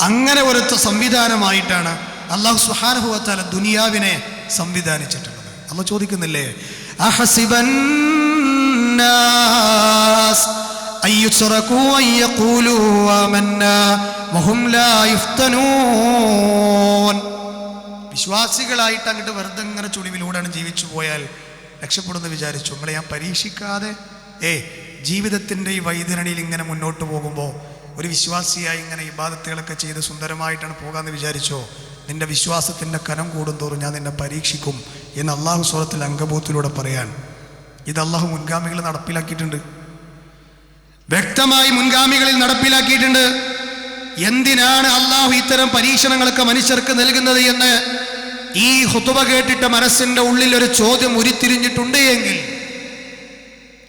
അങ്ങനെ ഒരു സംവിധാനമായിട്ടാണ് അല്ലാഹു സുബ്ഹാനഹു വ തആല ദുനിയാവിനെ സംവിധാനിച്ചിട്ടുള്ളത്. അല്ലാഹു ചോദിക്കുന്നില്ലേ, അഹസിബൻ നാസ് അയ്യുസ്റകൂ അയ്യഖൂലൂ ആമന്നാ വഹും ലാ യുഫ്തനൂൻ. വിശ്വാസികളായിട്ട് അങ്ങോട്ട് വെറുതെ ഇങ്ങനെ ചുളിവിലൂടെയാണ് ജീവിച്ചു പോയാൽ രക്ഷപ്പെടുമെന്ന് വിചാരിച്ചു. നിങ്ങളെ ഞാൻ പരീക്ഷിക്കാതെ ജീവിതത്തിൻ്റെ ഈ വൈതരണിയിൽ ഇങ്ങനെ മുന്നോട്ട് പോകുമ്പോൾ ഒരു വിശ്വാസിയായി ഇങ്ങനെ ഇബാദത്തുകളൊക്കെ ചെയ്ത് സുന്ദരമായിട്ടാണ് പോകാമെന്ന് വിചാരിച്ചോ? നിന്റെ വിശ്വാസത്തിൻ്റെ കനം കൂടുന്തോറും ഞാൻ നിന്നെ പരീക്ഷിക്കും എന്ന് അള്ളാഹു സൂറത്തുൽ അൻകബൂത്തിലൂടെ പറയാൻ. ഇത് അള്ളാഹു മുൻഗാമികൾ നടപ്പിലാക്കിയിട്ടുണ്ട്, വ്യക്തമായി മുൻഗാമികളിൽ നടപ്പിലാക്കിയിട്ടുണ്ട്. എന്തിനാണ് അള്ളാഹു ഇത്തരം പരീക്ഷണങ്ങളൊക്കെ മനുഷ്യർക്ക് നൽകുന്നത് എന്ന് ഈ ഖുതുബ കേട്ടിട്ട് മനസ്സിൻ്റെ ഉള്ളിൽ ഒരു ചോദ്യം ഉരുത്തിരിഞ്ഞിട്ടുണ്ട് എങ്കിൽ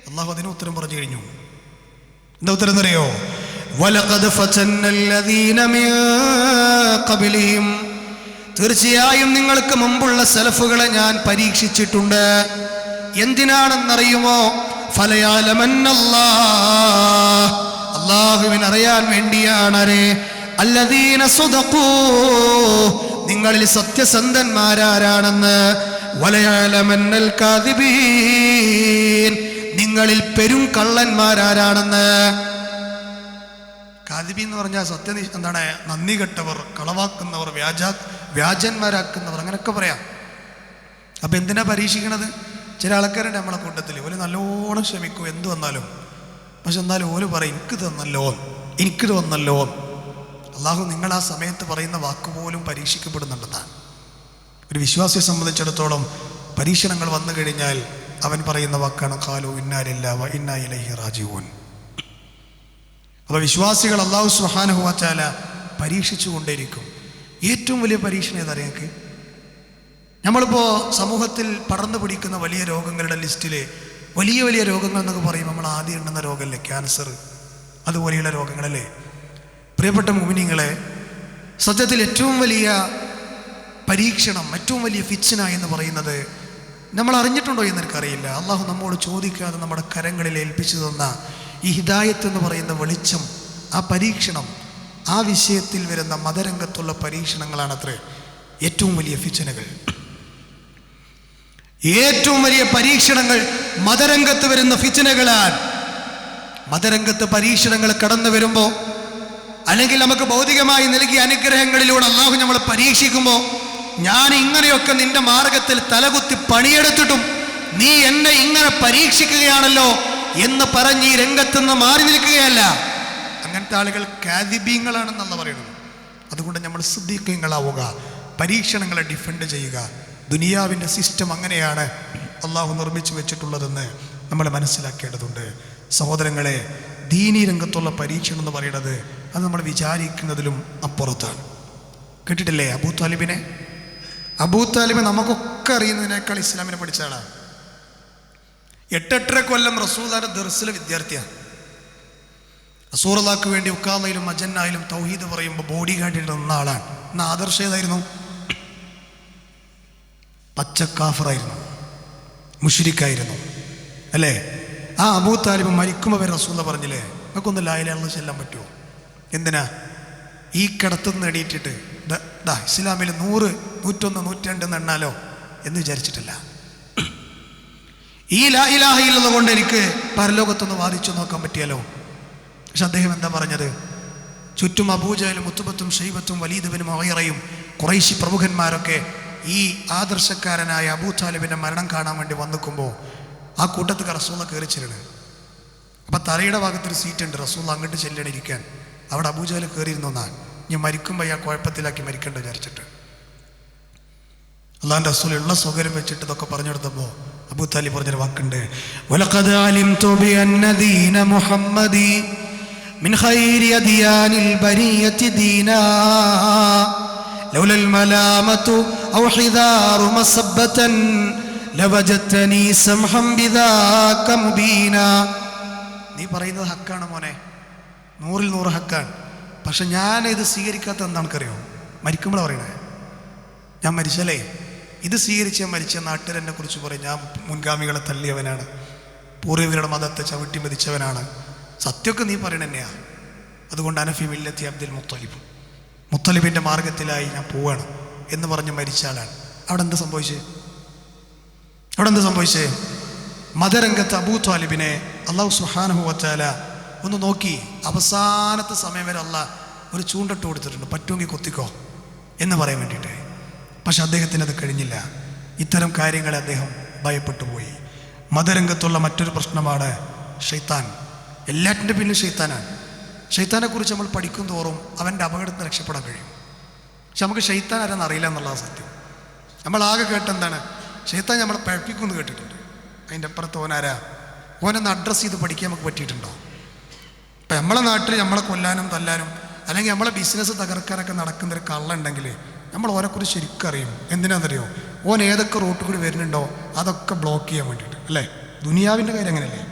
അള്ളാഹു അതിന് ഉത്തരം പറഞ്ഞു കഴിഞ്ഞു. എന്താ ഉത്തരം എന്നറിയോ? വലഖദ് ഫതന്നല്ലദീന മിൻ ഖബ്ലിഹിം, തീർച്ചയായും നിങ്ങൾക്ക് മുമ്പുള്ള സലഫുകളെ ഞാൻ പരീക്ഷിച്ചിട്ടുണ്ട്. എന്തിനാണെന്നറിയുമോ? ഫലയഅലമന്നല്ലാഹ്, അല്ലാഹുവിനറിയാൻ വേണ്ടിയാണ്. അല്ലദീന സദഖൂ, നിങ്ങളിൽ സത്യസന്ധന്മാരാരാണെന്ന്. വലയഅലമന്നൽ കാദിബീൻ, നിങ്ങളിൽ പെരും കള്ളന്മാരാരാണെന്ന്. കാദിബി എന്ന് പറഞ്ഞാൽ എന്താണ്? നന്ദി കെട്ടവർ, കളവാക്കുന്നവർ, വ്യാജന്മാരാക്കുന്നവർ, അങ്ങനെയൊക്കെ പറയാം. അപ്പൊ എന്തിനാ പരീക്ഷിക്കണത്? ചില ആൾക്കാരുണ്ട് നമ്മളെ കൂട്ടത്തിൽ, ഓല് നല്ലോണം ക്ഷമിക്കും എന്തു വന്നാലും. പക്ഷെ എന്നാലും ഓല് പറയും എനിക്ക് തന്നല്ലോ. അള്ളാഹു നിങ്ങൾ ആ സമയത്ത് പറയുന്ന വാക്കുപോലും പരീക്ഷിക്കപ്പെടുന്നുണ്ടെന്നാണ്. ഒരു വിശ്വാസിയെ സംബന്ധിച്ചിടത്തോളം പരീക്ഷണങ്ങൾ വന്നു കഴിഞ്ഞാൽ അവൻ പറയുന്ന വാക്കാണ് ഖാലു ഇന്നാ ലില്ലാഹി വ ഇന്നാ ഇലൈഹി റാജിഊൻ. അപ്പോൾ വിശ്വാസികൾ അല്ലാഹു സുബ്ഹാനഹു വ തആല പരീക്ഷിച്ചു കൊണ്ടേയിരിക്കും. ഏറ്റവും വലിയ പരീക്ഷണം ഏതറിയാക്ക്? നമ്മളിപ്പോൾ സമൂഹത്തിൽ പടർന്നു പിടിക്കുന്ന വലിയ രോഗങ്ങളുടെ ലിസ്റ്റിൽ വലിയ വലിയ രോഗങ്ങൾ എന്നൊക്കെ പറയും. നമ്മൾ ആദ്യം ഉണ്ടെന്ന രോഗമല്ലേ ക്യാൻസർ, അതുപോലെയുള്ള രോഗങ്ങളല്ലേ? പ്രിയപ്പെട്ട മുഅ്മിനീങ്ങളെ, സത്യത്തിൽ ഏറ്റവും വലിയ പരീക്ഷണം, ഏറ്റവും വലിയ ഫിത്ന എന്ന് പറയുന്നത് നമ്മൾ അറിഞ്ഞിട്ടുണ്ടോ എന്ന് എനിക്കറിയില്ല. അള്ളാഹു നമ്മോട് ചോദിക്കാതെ നമ്മുടെ കരങ്ങളിൽ ഏൽപ്പിച്ചു തന്ന ഈ ഹിദായത്ത് എന്ന് പറയുന്ന വെളിച്ചം, ആ പരീക്ഷണം, ആ വിഷയത്തിൽ വരുന്ന മതരംഗത്തുള്ള പരീക്ഷണങ്ങളാണത്രേ ഏറ്റവും വലിയ ഫിത്നകൾ. ഏറ്റവും വലിയ പരീക്ഷണങ്ങൾ മതരംഗത്ത് വരുന്ന ഫിത്നകളാണ്. മതരംഗത്ത് പരീക്ഷണങ്ങൾ കടന്നു വരുമ്പോൾ, അല്ലെങ്കിൽ നമുക്ക് ഭൗതികമായി നൽകിയ അനുഗ്രഹങ്ങളിലൂടെ അള്ളാഹു നമ്മളെ പരീക്ഷിക്കുമ്പോൾ, ഞാൻ ഇങ്ങനെയൊക്കെ നിന്റെ മാർഗത്തിൽ തലകുത്തി പണിയെടുത്തിട്ടും നീ എന്നെ ഇങ്ങനെ പരീക്ഷിക്കുകയാണല്ലോ എന്ന് പറഞ്ഞ് ഈ രംഗത്തുനിന്ന് മാറി നിൽക്കുകയല്ല. അങ്ങനത്തെ ആളുകൾ കാദിബീങ്ങളാണെന്നല്ല പറയുന്നത്. അതുകൊണ്ട് നമ്മൾ സിദ്ദീഖീങ്ങളാവുക, പരീക്ഷണങ്ങളെ ഡിഫെൻഡ് ചെയ്യുക. ദുനിയാവിൻ്റെ സിസ്റ്റം അങ്ങനെയാണ് അള്ളാഹു നിർമ്മിച്ചു വെച്ചിട്ടുള്ളതെന്ന് നമ്മൾ മനസ്സിലാക്കേണ്ടതുണ്ട്. സഹോദരങ്ങളെ, ദീനീ രംഗത്തുള്ള പരീക്ഷണം എന്ന് പറയുന്നത് അത് നമ്മൾ വിചാരിക്കുന്നതിലും അപ്പുറത്താണ്. കേട്ടിട്ടില്ലേ അബൂ താലിബ് നമുക്കൊക്കെ അറിയുന്നതിനേക്കാൾ ഇസ്ലാമിനെ പഠിച്ച ആളാണ്. 8 കൊല്ലം റസൂലുള്ളാഹിയുടെ ദർസിലെ വിദ്യാർത്ഥിയാണ്. റസൂലുള്ളാഹിക്ക് വേണ്ടി ഉക്കാമയിലും മജന്നായിലും തൗഹീദ് പറയുമ്പോൾ ബോഡി ഗാർഡിൽ നിന്ന ആളാണ്. ഇന്ന് ആദർശം ഏതായിരുന്നു? പച്ചക്കാഫറായിരുന്നു, മുശ്രിക്കായിരുന്നു, അല്ലേ? ആ അബൂ താലിബ് മരിക്കുമ്പോൾ വരെ റസൂലുള്ളാഹി പറഞ്ഞില്ലേ, നമുക്കൊന്ന് ലാ ഇലാഹ ഇല്ലല്ലാഹ് ചൊല്ലാൻ പറ്റുമോ? എന്തിനാ? ഈ കിടത്തുനിന്ന് എണീറ്റിട്ട് ഇസ്ലാമിൽ 100, 101, 102 എണ്ണാലോ എന്ന് വിചാരിച്ചിട്ടില്ല. ഈ ലാ ഇലാഹ ഇല്ലല്ലാഹ് കൊണ്ട് എനിക്ക് പരലോകത്തൊന്ന് വാദിച്ചു നോക്കാൻ പറ്റിയാലോ? പക്ഷെ അദ്ദേഹം എന്താ പറഞ്ഞത്? ചുറ്റും അബൂജഹലും ഉത്ബത്തും ഷൈബത്തും വലീദ് ബിൻ മുഗീറയും ഖുറൈശി പ്രമുഖന്മാരൊക്കെ ഈ ആദർശക്കാരനായ അബൂ താലിബിൻ്റെ മരണം കാണാൻ വേണ്ടി വന്നിക്കുമ്പോൾ ആ കൂട്ടത്തിൽ റസൂലുള്ളാഹി കയറി ചെല്ലണ്. അപ്പം തലയുടെ ഭാഗത്തൊരു സീറ്റുണ്ട്, റസൂലുള്ളാഹി അങ്ങോട്ട് ചെല്ലണിരിക്കാൻ. അവിടെ അബൂജഹൽ കയറിയിരുന്നാണ്. ഞാൻ മരിക്കുമ്പോൾ ആ കുഴപ്പത്തിലാക്കി മരിക്കേണ്ട വിചാരിച്ചിട്ട് അള്ളാഹുവിൻ്റെ റസൂൽ ഉള്ള സൗകര്യം വെച്ചിട്ട് ഇതൊക്കെ പറഞ്ഞു കൊടുത്തപ്പോൾ അബൂ താലിബ് പറഞ്ഞൊരു വാക്കുണ്ട്, വലഖദ് അലിംതു ബിഅന്ന ദീന മുഹമ്മദി മിൻ ഖൈരി അദിയാനിൽ ബരിയത്തി ദീനാ ലൗലൽ മലാമതു ഔ ഹിദാറു മസബ്ബതൻ ലവജതനി സംഹം ബിദാക മുബീനാ. നീ പറയുന്നത് ഹക്കാണ് മോനെ, 100% ഹക്കാണ്. പക്ഷെ ഞാൻ ഇത് സ്വീകരിക്കാത്ത എന്താണെന്നറിയോ? മരിക്കുമ്പോൾ പറയണേ, ഞാൻ മരിച്ചാലേ ഇത് സ്വീകരിച്ച് ഞാൻ മരിച്ച നാട്ടുകാരെന്നെ കുറിച്ച് പറയും, ഞാൻ മുൻഗാമികളെ തള്ളിയവനാണ്, പൂർവികരുടെ മതത്തെ ചവിട്ടി മതിച്ചവനാണ്. സത്യമൊക്കെ നീ പറയണ തന്നെയാ. അതുകൊണ്ട് അനഫി മില്ലത്തി അബ്ദുൽ മുത്തലിബ്, മുത്തലിബിൻ്റെ മാർഗത്തിലായി ഞാൻ പോവാണ് എന്ന് പറഞ്ഞ് മരിച്ച ആളാണ്. അവിടെ എന്താ സംഭവിച്ചേ? മതരംഗത്ത് അബൂ ത്വാലിബിനെ അല്ലാഹു സുബ്ഹാനഹു വ തആല ഒന്ന് നോക്കി. അവസാനത്തെ സമയം വരെ അല്ലാഹ് ഒരു ചൂണ്ടിട്ട് കൊടുത്തിട്ടുണ്ട്, പറ്റുമെങ്കിൽ കൊത്തിക്കോ എന്ന് പറയാൻ വേണ്ടിയിട്ട്. പക്ഷെ അദ്ദേഹത്തിന് അത് കഴിഞ്ഞില്ല. ഇത്തരം കാര്യങ്ങളെ അദ്ദേഹം ഭയപ്പെട്ടു പോയി. മതരംഗത്തുള്ള മറ്റൊരു പ്രശ്നമാണ് ശൈത്താൻ. എല്ലാറ്റിൻ്റെ പിന്നിൽ ശൈത്താനാണ്. ശൈത്താനെ കുറിച്ച് നമ്മൾ പഠിക്കും തോറും അവൻ്റെ അപകടത്തിൽ രക്ഷപ്പെടാൻ കഴിയും. പക്ഷെ നമുക്ക് ശൈത്താൻ ആരാന്ന് അറിയില്ല എന്നുള്ളതാണ് സത്യം. നമ്മളാകെ കേട്ടെന്താണ്, ശൈത്താൻ നമ്മളെ പഴപ്പിക്കുമെന്ന് കേട്ടിട്ടുണ്ട്. അതിൻ്റെ അപ്പുറത്ത് ഓനാരാ, ഓനൊന്ന് അഡ്രസ്സ് ചെയ്ത് പഠിക്കാൻ നമുക്ക് പറ്റിയിട്ടുണ്ടോ? ഇപ്പം നമ്മളെ നാട്ടിൽ നമ്മളെ കൊല്ലാനും തല്ലാനും അല്ലെങ്കിൽ നമ്മളെ ബിസിനസ് തകർക്കാനൊക്കെ നടക്കുന്നൊരു കള്ളുണ്ടെങ്കിൽ നമ്മൾ ഓനെക്കുറിച്ച് ശരിക്കും അറിയും. എന്തിനാണെന്നറിയോ? ഓൻ ഏതൊക്കെ റൂട്ട് കൂടി വരുന്നുണ്ടോ അതൊക്കെ ബ്ലോക്ക് ചെയ്യാൻ വേണ്ടിയിട്ട്, അല്ലേ? ദുനിയാവിൻ്റെ കാര്യം അങ്ങനെയല്ലേ?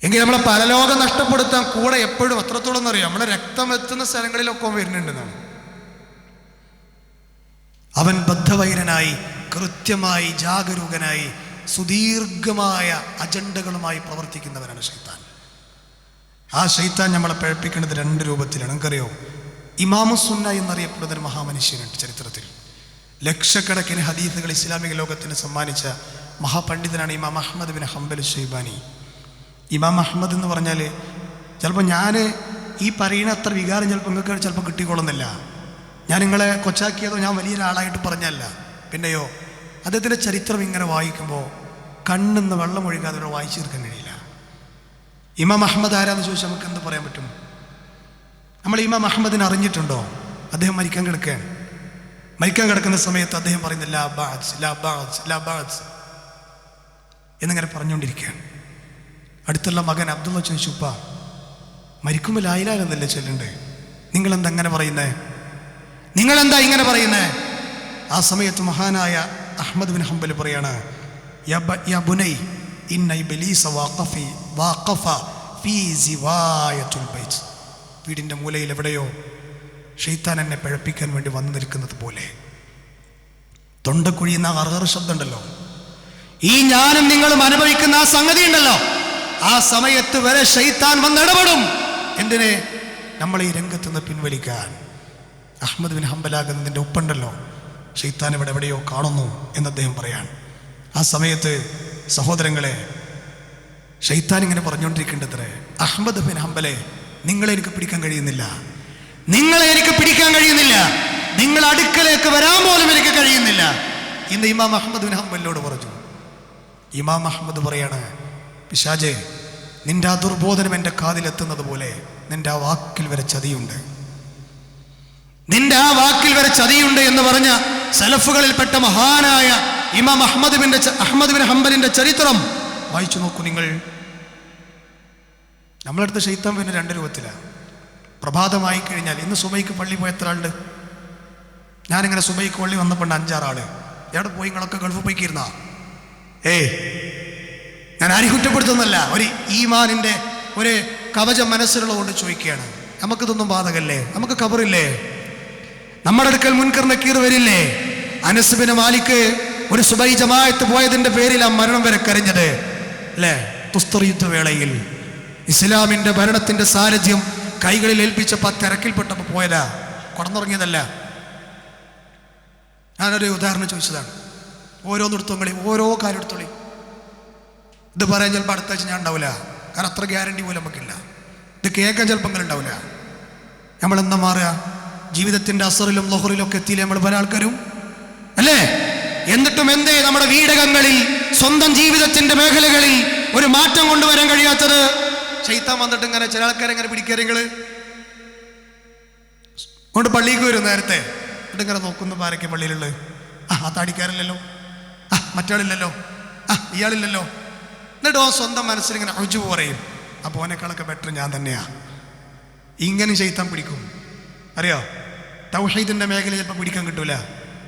എങ്കിൽ നമ്മളെ പരലോകം നഷ്ടപ്പെടുത്താൻ കൂടെ എപ്പോഴും എത്രത്തോളം എന്നറിയാം, നമ്മളെ രക്തം എത്തുന്ന സ്ഥലങ്ങളിലൊക്കെ ഓൻ വരുന്നുണ്ടെന്നാണ്. അവൻ ബദ്ധവൈരനായി, കൃത്യമായി, ജാഗരൂകനായി, സുദീർഘമായ അജണ്ടകളുമായി പ്രവർത്തിക്കുന്നവനാണ് ശൈത്താൻ. ആ ശൈത്താൻ നമ്മളെ പഴപ്പിക്കുന്നത് 2 രൂപത്തിലാണ്. നിങ്ങൾക്കറിയോ, ഇമാമുസുന്ന എന്നറിയപ്പെടുന്ന ഒരു മഹാമനുഷ്യനുണ്ട് ചരിത്രത്തിൽ. ലക്ഷക്കണക്കിന് ഹദീസുകൾ ഇസ്ലാമിക ലോകത്തിന് സമ്മാനിച്ച മഹാപണ്ഡിതനാണ് ഇമാം അഹ്മദ് ബിൻ ഹംബൽ ഷൈബാനി. ഇമാം അഹ്മദ് എന്ന് പറഞ്ഞാൽ ചിലപ്പോൾ ഞാൻ ഈ പറയുന്ന അത്ര വികാരം ചിലപ്പോൾ നിങ്ങൾക്ക് ചിലപ്പോൾ കിട്ടിക്കൊള്ളുന്നില്ല. ഞാൻ നിങ്ങളെ കൊച്ചാക്കിയതോ ഞാൻ വലിയൊരാളായിട്ട് പറഞ്ഞല്ല. പിന്നെയോ അദ്ദേഹത്തിൻ്റെ ചരിത്രം ഇങ്ങനെ വായിക്കുമ്പോൾ കണ്ണിന്ന് വെള്ളം ഒഴുകാതെ ഒരു വായിച്ചു തീർക്കാൻ കഴിയില്ല. ഇമാം അഹ്മദ് ആരാന്ന് ചോദിച്ചാൽ നമുക്ക് എന്ത് പറയാൻ പറ്റും? നമ്മൾ ഇമാം അഹ്മദിനെ അറിഞ്ഞിട്ടുണ്ടോ? അദ്ദേഹം മരിക്കാൻ കിടക്കുന്ന സമയത്ത് അദ്ദേഹം പറയുന്നത് ലാ ബഅദ് ലാ ബഅദ് ലാ ബഅദ് എന്നിങ്ങനെ പറഞ്ഞുകൊണ്ടിരിക്കുകയാണ്. അടുത്തുള്ള മകൻ അബ്ദുള്ള ചോദിച്ചു, ഉപ്പ മരിക്കുമ്പോൾ ലാ ഇലാഹ എന്നല്ലേ ചൊല്ലണ്ടേ, നിങ്ങളെന്താ ഇങ്ങനെ പറയുന്നേ? ആ സമയത്ത് മഹാനായ അഹ്മദ് ബിൻ ഹംബൽ പറയാണ്, യാ ബുനൈ ഇന്ന ഇബ്ലീസ വാഖഫ ഫീ സിവായത്തുൽ ബൈത്ത്. വീടിൻ്റെ മൂലയിൽ എവിടെയോ ശൈത്താൻ എന്നെ പിഴപ്പിക്കാൻ വേണ്ടി വന്നു നിൽക്കുന്നത് പോലെ. തൊണ്ടക്കുഴിയുന്ന അർഹർ ശബ്ദം ഉണ്ടല്ലോ, ഈ ഞാനും നിങ്ങളും അനുഭവിക്കുന്ന ആ സംഗതി ഉണ്ടല്ലോ, ആ സമയത്ത് വരെ ശൈത്താൻ വന്നിടപെടും. എന്തിനെ? നമ്മളെ ഈ രംഗത്ത് നിന്ന് പിൻവലിക്കാൻ. അഹ്മദ് ബിൻ ഹംബലാകുന്നതിൻ്റെ ഉപ്പുണ്ടല്ലോ, ശൈത്താൻ ഇവിടെ എവിടെയോ കാണുന്നു എന്ന് അദ്ദേഹം പറയാൻ. ആ സമയത്ത് സഹോദരങ്ങളെ, ശൈത്താൻ ഇങ്ങനെ പറഞ്ഞുകൊണ്ടിരിക്കേണ്ടത്രേ, അഹ്മദ് ബിൻ ഹംബലെ, നിങ്ങളെ എനിക്ക് പിടിക്കാൻ കഴിയുന്നില്ല, നിങ്ങൾ അടുക്കലേക്ക് വരാൻ പോലും എനിക്ക് കഴിയുന്നില്ല എന്ന് ഇമാം അഹ്മദ് ബിൻ ഹംബലിനോട് പറഞ്ഞു. ഇമാം അഹ്മദ് പറയാണ്, പിശാചേ, നിന്റെ ആ ദുർബോധനം എൻ്റെ കാതിലെത്തുന്നത് പോലെ നിന്റെ ആ വാക്കിൽ വരെ ചതിയുണ്ട് എന്ന് പറഞ്ഞ സലഫുകളിൽപ്പെട്ട മഹാനായ ഇമാം അഹ്മദ് ബിൻ ഹംബലിന്റെ ചരിത്രം വായിച്ചു നോക്കൂ നിങ്ങൾ. നമ്മളടുത്ത് ശൈത്താൻ പിന്നെ 2 രൂപത്തിലാണ്. പ്രഭാതമായി കഴിഞ്ഞാൽ, ഇന്ന് സുബൈക്ക് പള്ളി പോയ എത്ര ആളുണ്ട്? ഞാനിങ്ങനെ സുബൈക്ക് പള്ളി വന്നപ്പോൾ 5-6 ആള്. എവിടെ പോയി? നിങ്ങളൊക്കെ ഗൾഫ് പോയിക്കിരുന്ന? ഞാൻ ആരും കുറ്റപ്പെടുത്തുന്നല്ല, ഒരു ഈമാനിന്റെ ഒരു കവചം മനസ്സിലുള്ളതുകൊണ്ട് ചോദിക്കുകയാണ്. നമുക്കിതൊന്നും ബാധകല്ലേ? നമുക്ക് ഖബറില്ലേ? നമ്മുടെ അടുക്കൽ മുൻകർ നക്കീർ വരില്ലേ? അനസ് ബിൻ മാലിക് ഒരു സുബൈ ജമാഅത്ത് പോയതിന്റെ പേരിൽ ആ മരണം വരെ കരഞ്ഞത്, അല്ലേ? തുസ്തർ യുദ്ധവേളയിൽ ഇസ്ലാമിന്റെ ഭരണത്തിന്റെ സാരഥ്യം കൈകളിൽ ഏൽപ്പിച്ചപ്പോൾ തിരക്കിൽപ്പെട്ടപ്പോൾ പോയതാ, കടന്നുറങ്ങിയതല്ല. ഞാനൊരു ഉദാഹരണം ചോദിച്ചതാണ്. ഓരോന്നെടുത്തോളി, ഓരോ കാര്യം എടുത്തോളി. ഇത് പറയാൻ ചിലപ്പോൾ അടുത്ത ആഴ്ച ഞാൻ ഉണ്ടാവില്ല, കാരണം അത്ര ഗ്യാരണ്ടി പോലും നമുക്കില്ല. ഇത് കേൾക്കാൻ ചിലപ്പോൾ അങ്ങനെ ഉണ്ടാവില്ല. നമ്മളെന്താ മാറുക? ജീവിതത്തിന്റെ അസറിലും ലൊഹറിലും ഒക്കെ എത്തിയില്ലേ നമ്മൾ പല ആൾക്കാരും, അല്ലേ? എന്നിട്ടും എന്തേ നമ്മുടെ വീടകങ്ങളിൽ, സ്വന്തം ജീവിതത്തിന്റെ മേഖലകളിൽ ഒരു മാറ്റം കൊണ്ടുവരാൻ കഴിയാത്തത്? ശൈത്താൻ വന്നിട്ട് ഇങ്ങനെ ചില ആൾക്കാരെങ്ങനെ പിടിക്കാരെങ്കില് കൊണ്ട് പള്ളിക്ക് വരും നേരത്തെ, എന്നിട്ട് ഇങ്ങനെ നോക്കുന്ന ആരൊക്കെ പള്ളിയിലുള്ളത്? ആ താടിക്കാരില്ലല്ലോ, മറ്റാളില്ലല്ലോ, ഇയാളില്ലല്ലോ. എന്നിട്ട് ഓ സ്വന്തം മനസ്സിലിങ്ങനെ അഴിച്ചു പറയും, അപ്പോൾ ഓനേക്കാളൊക്കെ ബെറ്റർ ഞാൻ തന്നെയാ. ഇങ്ങനെ ശൈത്താൻ പിടിക്കും, അറിയോ? തൗഹീദിന്റെ മേഖല ചിലപ്പോൾ പിടിക്കാൻ കിട്ടൂല,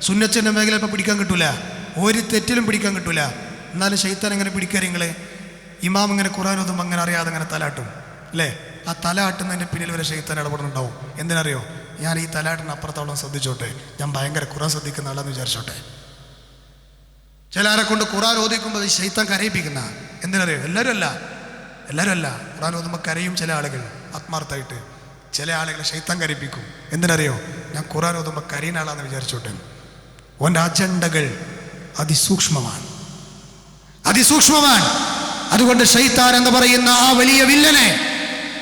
സുന്നത്തിന്റെ മേഖല ചിലപ്പോൾ പിടിക്കാൻ കിട്ടൂല, ഒരു തെറ്റിലും പിടിക്കാൻ കിട്ടൂല. എന്നാലും ശൈത്താൻ എങ്ങനെ പിടിക്കാറ്? ഇമാം ഇങ്ങനെ ഖുർആൻ ഓതുമ്പോൾ അങ്ങനെ അറിയാതെ അങ്ങനെ തലാട്ടും അല്ലേ? ആ തലാട്ടുന്നതിൻ്റെ പിന്നിൽ വരെ ശൈത്താൻ ഇടപെടുന്നുണ്ടാവും. എന്തിനറിയോ? ഞാൻ ഈ തലാട്ടിന് അപ്പുറത്തോളം ശ്രദ്ധിച്ചോട്ടെ, ഞാൻ ഭയങ്കര ഖുർആൻ ശ്രദ്ധിക്കുന്ന ആളെന്ന് വിചാരിച്ചോട്ടെ. ചിലരെ കൊണ്ട് ഖുർആൻ ഓദിക്കുമ്പോൾ ശൈത്താൻ കരയിപ്പിക്കുന്ന. എന്തിനറിയോ? എല്ലാവരും അല്ല. ഖുർആൻ ഓതുമ്പോൾ കരയും ചില ആളുകൾ ആത്മാർത്ഥമായിട്ട്. ചില ആളുകൾ ശൈത്താൻ കരയിപ്പിക്കും. എന്തിനറിയോ? ഞാൻ ഖുർആൻ ഓതുമ്പോൾ കരയുന്ന ആളാന്ന് വിചാരിച്ചോട്ടെ. ഓൻ്റെ അജണ്ടകൾ അതിസൂക്ഷ്മമാണ്. അതുകൊണ്ട് ശൈത്താൻ എന്ന് പറയുന്ന ആ വലിയ വില്ലനെ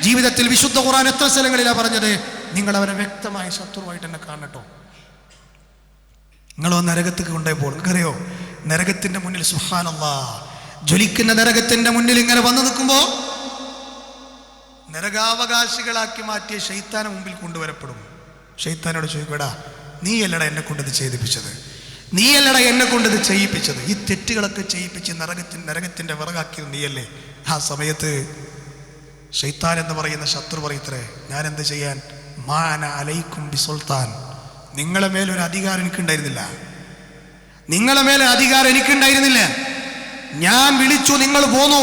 ജീവിതത്തിൽ വിശുദ്ധ ഖുർആൻ എത്ര സ്ഥലങ്ങളിലാണ് പറഞ്ഞത്? നിങ്ങൾ അവരെ വ്യക്തമായ ശത്രുവായിട്ട് തന്നെ കാണട്ടോ. നിങ്ങൾ നരകത്തേക്ക് കൊണ്ടുപോയി നിങ്ങൾക്കറിയോ? നരകത്തിന്റെ മുന്നിൽ സുബ്ഹാനല്ലാഹ്, ജ്വലിക്കുന്ന നരകത്തിന്റെ മുന്നിൽ ഇങ്ങനെ വന്നു നിൽക്കുമ്പോൾ നരകാവകാശികളാക്കി മാറ്റിയ ശൈത്താനെ മുമ്പിൽ കൊണ്ടുവരപ്പെടും. ശൈത്താനോട് ചോദിക്കടാ, നീ അല്ലടാ എന്നെ കൊണ്ടിത് ചെയ്യിപ്പിച്ചത്, നീ അല്ലടാ എന്നെ കൊണ്ടിത് ചെയ്യിപ്പിച്ചത്, ഈ തെറ്റുകളൊക്കെ ചെയ്യിപ്പിച്ച് നരകത്തിന്റെ വിറകാക്കിയത് നീയല്ലേ? ആ സമയത്ത് ശൈത്താൻ എന്ന് പറയുന്ന ശത്രു പറയത്രേ, ഞാൻ എന്ത് ചെയ്യാൻ? മാന അലൈക്കും ബി സുൽത്താൻ, നിങ്ങളെ മേലൊരു അധികാരം എനിക്കുണ്ടായിരുന്നില്ല, ഞാൻ വിളിച്ചു, നിങ്ങൾ പോന്നു,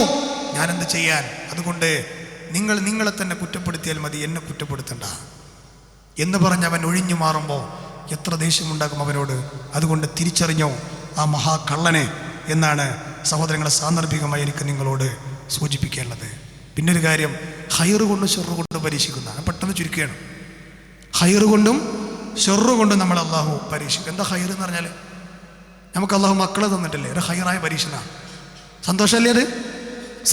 ഞാൻ എന്ത് ചെയ്യാൻ? അതുകൊണ്ട് നിങ്ങളെ തന്നെ കുറ്റപ്പെടുത്തിയാൽ മതി, എന്നെ കുറ്റപ്പെടുത്തണ്ട എന്ന് പറഞ്ഞ് അവൻ ഒഴിഞ്ഞു മാറുമ്പോൾ എത്ര ദേഷ്യമുണ്ടാകും അവനോട്. അതുകൊണ്ട് തിരിച്ചറിഞ്ഞോ ആ മഹാകള്ളനെ എന്നാണ് സഹോദരങ്ങളെ സാന്ദർഭികമായി എനിക്ക് നിങ്ങളോട് സൂചിപ്പിക്കേണ്ടത്. പിന്നൊരു കാര്യം, ഹൈറ് കൊണ്ടും ഷെറ് കൊണ്ടും പരീക്ഷിക്കുന്ന, പെട്ടെന്ന് ചുരുക്കുകയാണ്. ഹൈറ് കൊണ്ടും ഷെറ് കൊണ്ടും നമ്മൾ അള്ളാഹു പരീക്ഷിക്കും. എന്താ ഹൈറ് എന്ന് പറഞ്ഞാൽ? നമുക്ക് അള്ളാഹു മക്കളെ തന്നിട്ടില്ലേ? ഒരു ഹൈറായ പരീക്ഷണ. സന്തോഷമല്ലേ? അത്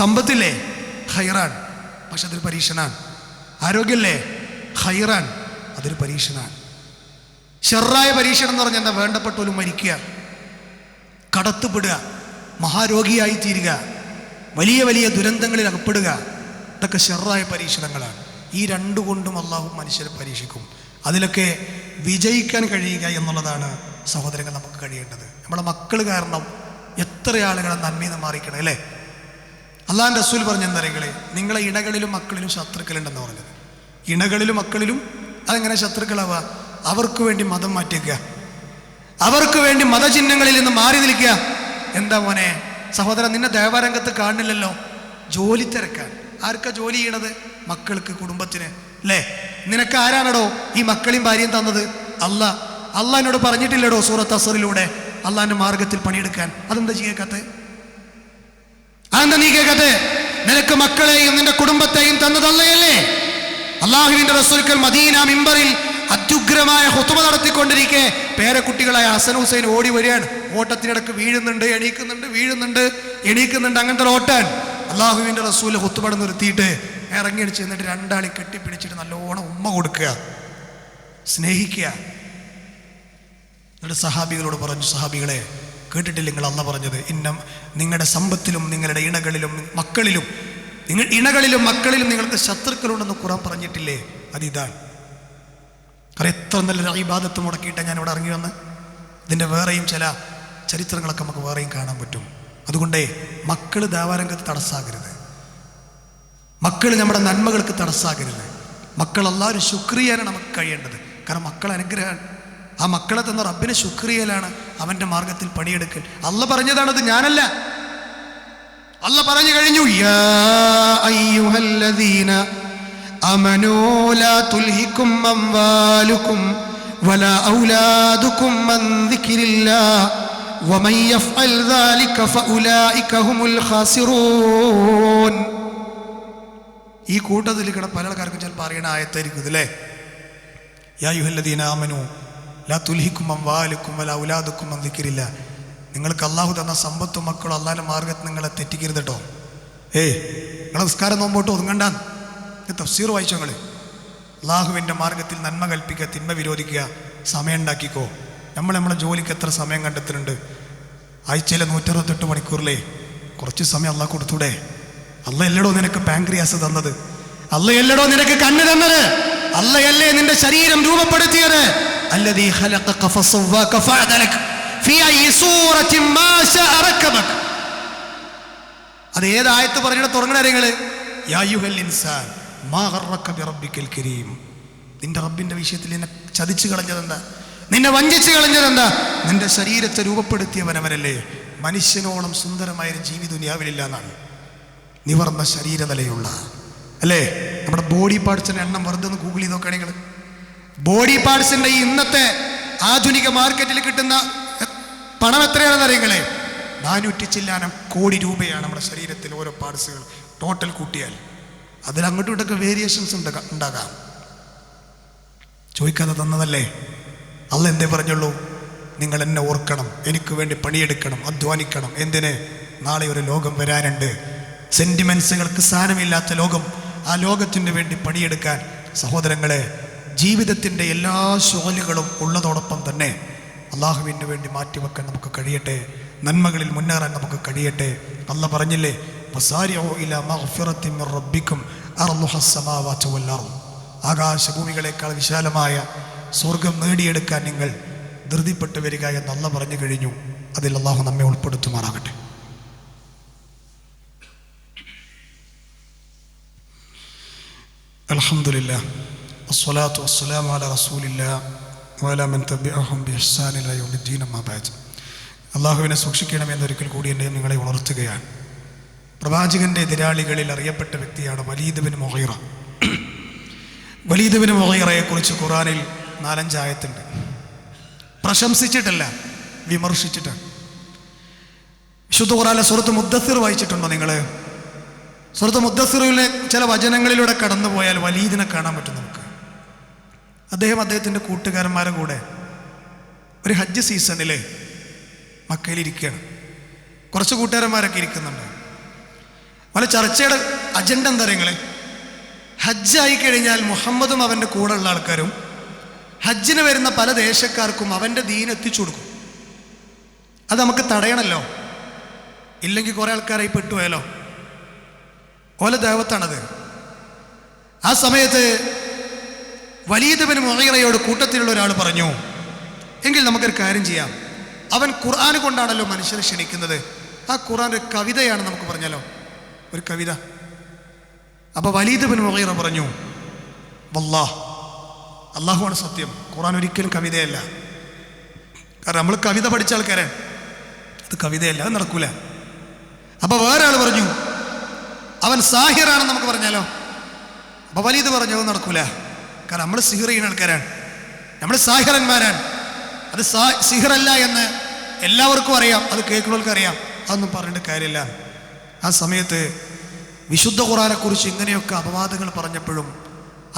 സമ്പത്തില്ലേ? ഹൈറാൻ, പക്ഷെ അതൊരു പരീക്ഷണാണ്. ആരോഗ്യമല്ലേ? ഹൈറാൻ, അതൊരു പരീക്ഷണാണ്. ഷെറായ പരീക്ഷണം എന്ന് പറഞ്ഞാൽ എന്താ? വേണ്ടപ്പെട്ടവരും മരിക്കുക, കടത്തുപെടുക, മഹാരോഗിയായി തീരുക, വലിയ വലിയ ദുരന്തങ്ങളിൽ അകപ്പെടുക, ഇതൊക്കെ ഷെറായ പരീക്ഷണങ്ങളാണ്. ഈ രണ്ടുകൊണ്ടും അള്ളാഹു മനുഷ്യരെ പരീക്ഷിക്കും. അതിലൊക്കെ വിജയിക്കാൻ കഴിയുക എന്നുള്ളതാണ് സഹോദരങ്ങൾ നമുക്ക് കഴിയേണ്ടത്. നമ്മളെ മക്കൾ കാരണം എത്ര ആളുകളെ നന്മീന്ന് മാറിക്കണം അല്ലേ? അള്ളാഹുവിൻ്റെ റസൂൽ പറഞ്ഞെന്നറിയങ്ങളെ, നിങ്ങളെ ഇണകളിലും മക്കളിലും ശത്രുക്കളുണ്ടെന്ന് പറഞ്ഞത്. ഇണകളിലും മക്കളിലും അതെങ്ങനെ ശത്രുക്കളാവുക? അവർക്ക് വേണ്ടി മതം മാറ്റിക്കുക, അവർക്ക് വേണ്ടി മതചിഹ്നങ്ങളിൽ നിന്ന് മാറി നിൽക്കുക. എന്താ മോനെ സഹോദരൻ, നിന്നെ ദേവാരംഗത്ത് കാണുന്നില്ലല്ലോ, ജോലി തിരക്കാൻ. ആർക്കാ ജോലി ചെയ്യണത്? മക്കൾക്ക്, കുടുംബത്തിന് അല്ലേ? നിനക്ക് ആരാണടോ ഈ മക്കളെയും ഭാര്യയും തന്നത്? അള്ളാഹ് എന്നോട് പറഞ്ഞിട്ടില്ലടോ സൂറത്ത് അസ്റിലൂടെ അള്ളാഹിന്റെ മാർഗത്തിൽ പണിയെടുക്കാൻ? അതെന്താ കേൾക്കാത്തെ? അതെന്താ നീ കേൾക്കാത്തെ? നിനക്ക് മക്കളെയും നിന്റെ കുടുംബത്തെയും തന്നത് അള്ളയല്ലേ? അള്ളാഹുവിന്റെ റസൂൽ മദീന മിമ്പറിൽ അത്യുഗ്രമായ ഖുതുബ നടത്തിക്കൊണ്ടിരിക്കെ പേരക്കുട്ടികളായ ഹസൻ ഹുസൈൻ ഓടി വരികയാണ്. ഓട്ടത്തിനിടക്ക് വീഴുന്നുണ്ട്, എണീക്കുന്നുണ്ട്, അങ്ങനത്തെ ഓട്ടാൻ. അള്ളാഹുവിന്റെ റസൂൽ ഖുതുബ നിർത്തിയിട്ട് ഇറങ്ങിയടിച്ച് എന്നിട്ട് രണ്ടാളി കെട്ടിപ്പിടിച്ചിട്ട് നല്ലോണം ഉമ്മ കൊടുക്കുക, സ്നേഹിക്കുക. എന്നിട്ട് സഹാബികളോട് പറഞ്ഞു, സഹാബികളെ കേട്ടിട്ടില്ല നിങ്ങൾ അള്ളാഹ് പറഞ്ഞത്? നിങ്ങളുടെ സമ്പത്തിലും നിങ്ങളുടെ ഇണകളിലും മക്കളിലും നിങ്ങൾക്ക് ശത്രുക്കളുണ്ടെന്ന് ഖുർആൻ പറഞ്ഞിട്ടില്ലേ? അതിതാണ്. കാരണം എത്ര നല്ലൊരു ഇബാദത്ത് മുടക്കിയിട്ടാണ് ഞാൻ ഇവിടെ ഇറങ്ങി വന്ന്. ഇതിൻ്റെ വേറെയും ചില ചരിത്രങ്ങളൊക്കെ നമുക്ക് വേറെയും കാണാൻ പറ്റും. അതുകൊണ്ടേ മക്കൾ ദേവാരംഗത്ത് തടസ്സാകരുത്, മക്കൾ നമ്മുടെ നന്മകൾക്ക് തടസ്സാകരുത്. മക്കൾ അല്ലാഹുവിന് ശുക്രിയാണ് നമുക്ക് കഴിയേണ്ടത്. കാരണം മക്കൾ അനുഗ്രഹമാണ്. ആ മക്കളെ തന്ന റബ്ബിനെ ശുക്രിയലാണ്, അവൻ്റെ മാർഗത്തിൽ പണിയെടുക്കൽ. അള്ളാഹ് പറഞ്ഞതാണത്, ഞാനല്ല. അള്ളാഹ് പറഞ്ഞു കഴിഞ്ഞു, യാ അയ്യുഹല്ലദീന ആമനൂ ലാ തുൽഹികും അംവാലുകും വലാ ഔലാദുകും അൻ ദിക്രില്ലാഹ് വമൻ യഫ്അൽ ദാലിക ഫഉലൈക ഹുമുൽ ഖാസിറൂൻ. ഈ കൂട്ടത്തിൽ കിട പല ആൾക്കാർക്കും ചിലപ്പോൾ അറിയണ ആയത്തായിരിക്കും ഇതല്ലേ? യാ അയ്യുഹല്ലദീന ആമനൂ ലാ തുൽഹികും അംവാലുകും വലാ ഔലാദുകും അൻ ദിക്രില്ലാഹ്. നിങ്ങൾക്ക് അള്ളാഹു തന്ന സമ്പത്തും മക്കളും അള്ളാഹിന്റെ മാർഗത്തിൽ നിങ്ങളെ തെറ്റിക്കരുത് കേട്ടോ. നിങ്ങളെ നിസ്കാരം നോമ്പോട്ടോ ഒതുങ്ങണ്ടാന്ന് തഫ്സീർ വായിച്ചോ. നിങ്ങൾ അള്ളാഹുവിൻ്റെ മാർഗത്തിൽ നന്മ കൽപ്പിക്കുക, തിന്മ വിരോധിക്കുക, സമയം ഉണ്ടാക്കിക്കോ. നമ്മളെ ജോലിക്ക് എത്ര സമയം കണ്ടെത്തുന്നുണ്ട്? ആഴ്ചയിലെ 168 മണിക്കൂറിലേ കുറച്ച് സമയം അള്ളാഹ് കൊടുത്തൂടെ? അള്ളാഹ് എല്ലടോ നിനക്ക് പാൻക്രിയാസ് തന്നത്? അള്ളാഹ് എല്ലടോ നിനക്ക് കണ്ണ് തന്നത്? അള്ളാഹ് അല്ലേ നിന്റെ ശരീരം രൂപപ്പെടുത്തിയത്? അല്ലദീ ഖലഖക ഫസവ്വാക ഫഅദലക ഫീ അയ്യി സൂറത്തിൻ മാ ശഅ റകബക. അത് ഏതായത്ത് പറഞ്ഞിട്ട് തുടങ്ങണ കാര്യങ്ങള്? യാ അയ്യുഹൽ ഇൻസാൻ മാ ഗറക ബിറബ്ബിക്കൽ കരീം. നിന്റെ റബ്ബിന്റെ വിഷയത്തിൽ നിന്നെ ചതിച്ചു കളഞ്ഞതെന്താ? നിന്നെ വഞ്ചിച്ചു കളഞ്ഞതെന്താ? നിന്റെ ശരീരത്തെ രൂപപ്പെടുത്തിയവനവനല്ലേ? മനുഷ്യനോളം സുന്ദരമായൊരു ജീവി ദുനിയാവിലില്ല എന്നാണ്. നിവർന്ന ശരീരനിലയുള്ള, അല്ലേ? നമ്മുടെ ബോഡി പാർട്സിൻ്റെ എണ്ണം വെറുതെ ഒന്ന് ഗൂഗിൾ ചെയ്ത് നോക്കുകയാണെങ്കിൽ ബോഡി പാർട്സിൻ്റെ ഈ ഇന്നത്തെ ആധുനിക മാർക്കറ്റിൽ കിട്ടുന്ന പണം എത്രയാണെന്ന് അറിയുങ്ങളെ? 400 ചില്ലാനം കോടി രൂപയാണ് നമ്മുടെ ശരീരത്തിൽ ഓരോ പാർട്സുകൾ ടോട്ടൽ കൂട്ടിയാൽ. അതിൽ അങ്ങോട്ടും ഇങ്ങോട്ടൊക്കെ വേരിയേഷൻസ് ഉണ്ടാകാം. ചോദിക്കാതെ തന്നതല്ലേ? അള്ളാഹ് എന്തേ പറഞ്ഞുള്ളൂ? നിങ്ങൾ എന്നെ ഓർക്കണം, എനിക്ക് വേണ്ടി പണിയെടുക്കണം, അധ്വാനിക്കണം. എന്തിന്? നാളെ ഒരു ലോകം വരാനുണ്ട്, സെന്റിമെന്റ്സുകൾക്ക് സ്ഥാനമില്ലാത്ത ലോകം. ആ ലോകത്തിന് വേണ്ടി പണിയെടുക്കാൻ സഹോദരങ്ങളെ, ജീവിതത്തിൻ്റെ എല്ലാ ശോലുകളും ഉള്ളതോടൊപ്പം തന്നെ അള്ളാഹുവിന് വേണ്ടി മാറ്റിവെക്കാൻ നമുക്ക് കഴിയട്ടെ, നന്മകളിൽ മുന്നേറാൻ നമുക്ക് കഴിയട്ടെ. അള്ളാഹ് പറഞ്ഞില്ലേ, വസാരിഉ ഇലാ മഗ്ഫിറത്തിൻ മിർ റബ്ബിക്കും അർളുഹസ് സമാവാതു വൽ അർള്. ആകാശഭൂമികളെക്കാൾ വിശാലമായ സ്വർഗം നേടിയെടുക്കാൻ നിങ്ങൾ ധൃതിപ്പെട്ടു വരിക എന്ന് അള്ളാഹ് പറഞ്ഞു കഴിഞ്ഞു. അതിൽ അള്ളാഹു നമ്മെ ഉൾപ്പെടുത്തുമാറാകട്ടെ. അൽഹംദുലില്ലാഹ് വസ്സലാത്തു വസ്സലാമു അലാ റസൂലില്ലാഹ് വഅലാ മൻ തബിഅഹും ബിഇഹ്സാൻ ഇലാ യൗമിദ്ദീൻ. അമ്മാ ബഅദ്. അള്ളാഹുവിനെ സൂക്ഷിക്കണമെന്നൊരിക്കൽ കൂടി എന്നെയും നിങ്ങളെ ഉണർത്തുകയാണ്. പ്രവാചകന്റെ എതിരാളികളിൽ അറിയപ്പെട്ട വ്യക്തിയാണ് വലീദ് ബിൻ മുഗീറ. വലീദ് ബിൻ മുഗീറയെക്കുറിച്ച് ഖുർആനിൽ 4-5 ആയത്തുണ്ട്. പ്രശംസിച്ചിട്ടല്ല, വിമർശിച്ചിട്ടാണ്. വിശുദ്ധ ഖുർആനിലെ സൂറത്ത് മുദ്ദസ്സിർ വായിച്ചിട്ടുണ്ടോ നിങ്ങൾ? സൂറത്ത് മുദ്ദസ്സിറിലെ ചില വചനങ്ങളിലൂടെ കടന്നു പോയാൽ വലീദിനെ കാണാൻ പറ്റും നമുക്ക്. അദ്ദേഹത്തിൻ്റെ കൂട്ടുകാരന്മാരെ കൂടെ ഒരു ഹജ്ജ് സീസണിൽ മക്കയിലിരിക്കുകയാണ്. കുറച്ച് കൂട്ടുകാരന്മാരൊക്കെ ഇരിക്കുന്നുണ്ട്. വളരെ ചർച്ചയുടെ അജണ്ട എന്താ പറയുക? ഹജ്ജായി കഴിഞ്ഞാൽ മുഹമ്മദും അവൻ്റെ കൂടെയുള്ള ആൾക്കാരും ഹജ്ജിന് വരുന്ന പല ദേശക്കാർക്കും അവൻ്റെ ദീൻ എത്തിച്ചു കൊടുക്കും. അത് നമുക്ക് തടയണമല്ലോ, ഇല്ലെങ്കിൽ കുറേ ആൾക്കാരായി പെട്ടുപോയാലോ. ഓല ദൈവത്താണത്. ആ സമയത്ത് വലീദ് ബിൻ മുഗീറയോട് കൂട്ടത്തിലുള്ള ഒരാൾ പറഞ്ഞു, എങ്കിൽ നമുക്കൊരു കാര്യം ചെയ്യാം, അവൻ ഖുർആൻ കൊണ്ടാണല്ലോ മനുഷ്യരെ ക്ഷണിക്കുന്നത്, ആ ഖുർആൻ ഒരു കവിതയാണ് നമുക്ക് പറഞ്ഞാലോ, ഒരു കവിത. അപ്പോൾ വലീദ് ബിൻ മുഗീറ പറഞ്ഞു, വല്ലാഹ്, അള്ളാഹുവാണ് സത്യം, ഖുർആൻ ഒരിക്കലും കവിതയല്ല. കാരണം നമ്മൾ കവിത പഠിച്ച ആൾക്കാരെ, അത് കവിതയല്ല, അത് നടക്കൂല. അപ്പോൾ വേറെ ആൾ പറഞ്ഞു, അവൻ സാഹിറാണെന്ന് നമുക്ക് പറഞ്ഞാലോ. അപ്പോൾ വലീദ് പറഞ്ഞു, അത് നടക്കൂല, കാരണം നമ്മൾ സിഹിർ ചെയ്യുന്ന ആൾക്കാരാണ്, നമ്മൾ സാഹിറന്മാരാണ്, അത് സിഹിറല്ല എന്ന് എല്ലാവർക്കും അറിയാം, അത് കേൾക്കുന്നവർക്ക് അറിയാം, അതൊന്നും പറഞ്ഞിട്ട് കാര്യമില്ല. ആ സമയത്ത് വിശുദ്ധ ഖുർആനെക്കുറിച്ച് ഇങ്ങനെയൊക്കെ അപവാദങ്ങൾ പറഞ്ഞപ്പോഴും